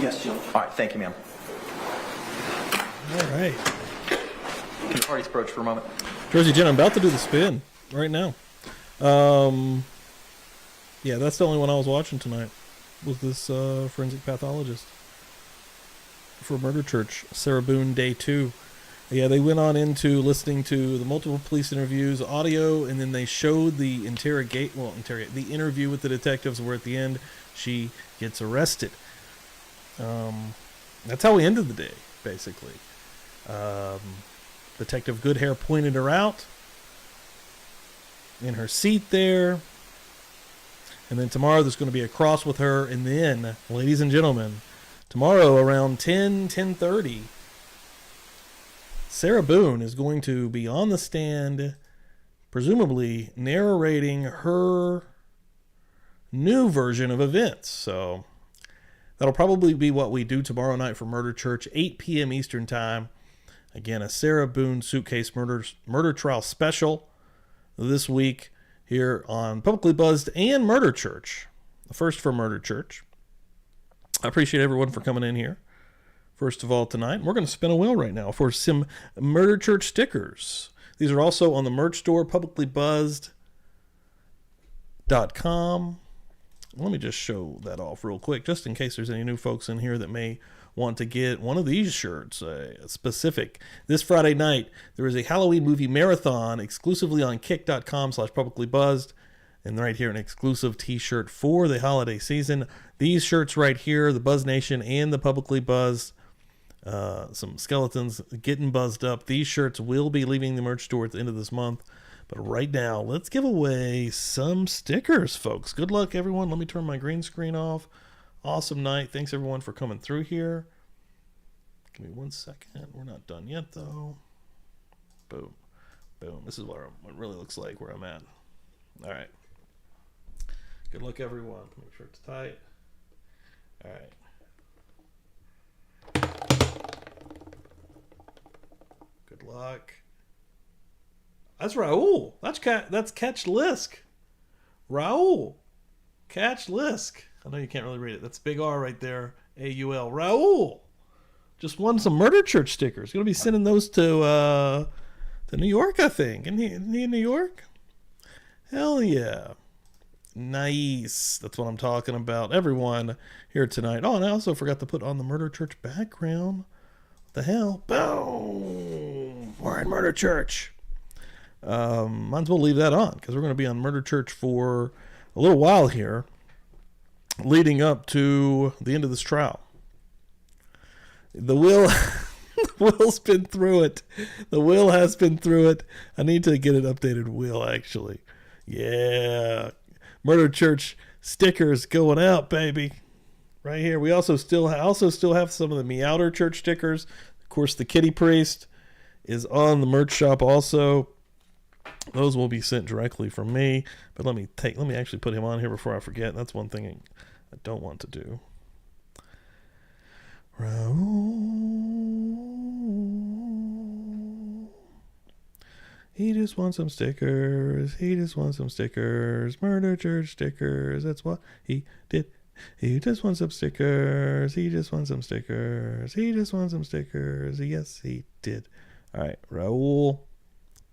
Yes, Jill. All right, thank you, ma'am. All right. Can the parties approach for a moment? Jersey Jen, I'm about to do the spin right now. Yeah, that's the only one I was watching tonight, was this forensic pathologist for Murder Church, Sarah Boone, day 2. Yeah, they went on into listening to the multiple police interviews, audio, and then they showed the the interview with the detectives where at the end she gets arrested. That's how we ended the day, basically. Detective Goodhair pointed her out in her seat there. And then tomorrow there's going to be a cross with her. And then, ladies and gentlemen, tomorrow around 10:30, Sarah Boone is going to be on the stand, presumably narrating her new version of events. So that'll probably be what we do tomorrow night for Murder Church, 8 p.m. Eastern Time. Again, a Sarah Boone suitcase murder trial special this week here on Publicly Buzzed and Murder Church. The first for Murder Church. I appreciate everyone for coming in here. First of all, tonight, we're going to spin a wheel right now for some Murder Church stickers. These are also on the merch store, publiclybuzzed.com. Let me just show that off real quick, just in case there's any new folks in here that may want to get one of these shirts, specific. This Friday night, there is a Halloween movie marathon exclusively on kick.com/publiclybuzzed. And right here, an exclusive t-shirt for the holiday season. These shirts right here, the Buzz Nation and the Publicly Buzzed, some skeletons getting buzzed up. These shirts will be leaving the merch store at the end of this month. But right now, let's give away some stickers, folks. Good luck, everyone. Let me turn my green screen off. Awesome night. Thanks, everyone, for coming through here. Give me 1 second. We're not done yet, though. Boom. Boom. This is what it really looks like where I'm at. All right. Good luck, everyone. Make sure it's tight. All right. Good luck. That's Raul. That's Catch Lisk. Raul. Catch Lisk. I know you can't really read it. That's big R right there. A-U-L. Raul. Just won some Murder Church stickers. Going to be sending those to New York, I think. Isn't he in New York? Hell yeah. Nice. That's what I'm talking about. Everyone here tonight. Oh, and I also forgot to put on the Murder Church background. What the hell? Boom. We're in Murder Church. Might as well leave that on because we're going to be on Murder Church for a little while here leading up to the end of this trial. The will... Will's been through it. The Will has been through it. I need to get an updated Will, actually. Yeah. Murder Church stickers going out, baby. Right here. We also still have some of the Meowder Church stickers. Of course, the Kitty Priest is on the merch shop also. Those will be sent directly from me. But let me actually put him on here before I forget. That's one thing I don't want to do. Raul. He just wants some stickers. He just wants some stickers. Murder Church stickers. That's what he did. He just wants some stickers. He just wants some stickers. He just wants some stickers. Yes, he did. All right, Raul.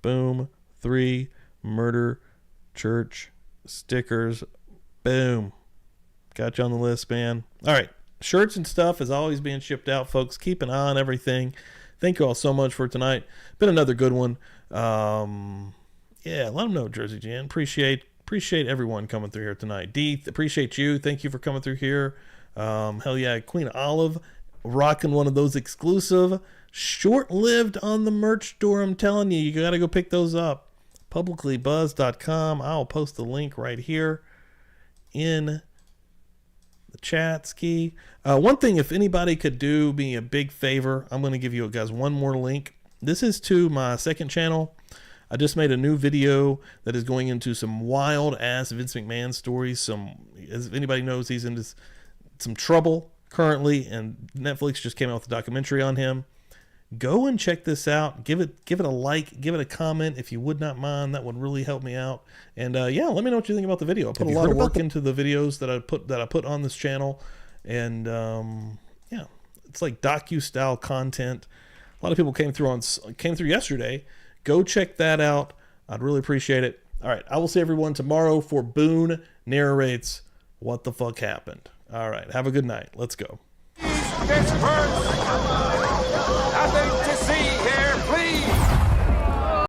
Boom. 3 Murder Church stickers. Boom. Got you on the list, man. All right. Shirts and stuff is always being shipped out, folks. Keep an eye on everything. Thank you all so much for tonight. Been another good one. Yeah, let them know, Jersey Jan. Appreciate everyone coming through here tonight. Dee, appreciate you. Thank you for coming through here. Hell yeah, Queen Olive, rocking one of those exclusive, short-lived on the merch store. I'm telling you, you got to go pick those up. Publiclybuzzed.com. I'll post the link right here in the chat ski. One thing, if anybody could do me a big favor, I'm going to give you guys one more link. This is to my second channel. I just made a new video that is going into some wild ass Vince McMahon stories. As anybody knows, he's into some trouble currently, and Netflix just came out with a documentary on him. Go and check this out. Give it a like, give it a comment if you would not mind. That would really help me out. And yeah, let me know what you think about the video. I put a lot of work into the videos that I put on this channel, and yeah, it's like docu-style content. A lot of people came through yesterday. Go check that out. I'd really appreciate it. All right, I will see everyone tomorrow for Boone narrates What the Fuck Happened. All right, have a good night. Let's go. Pittsburgh!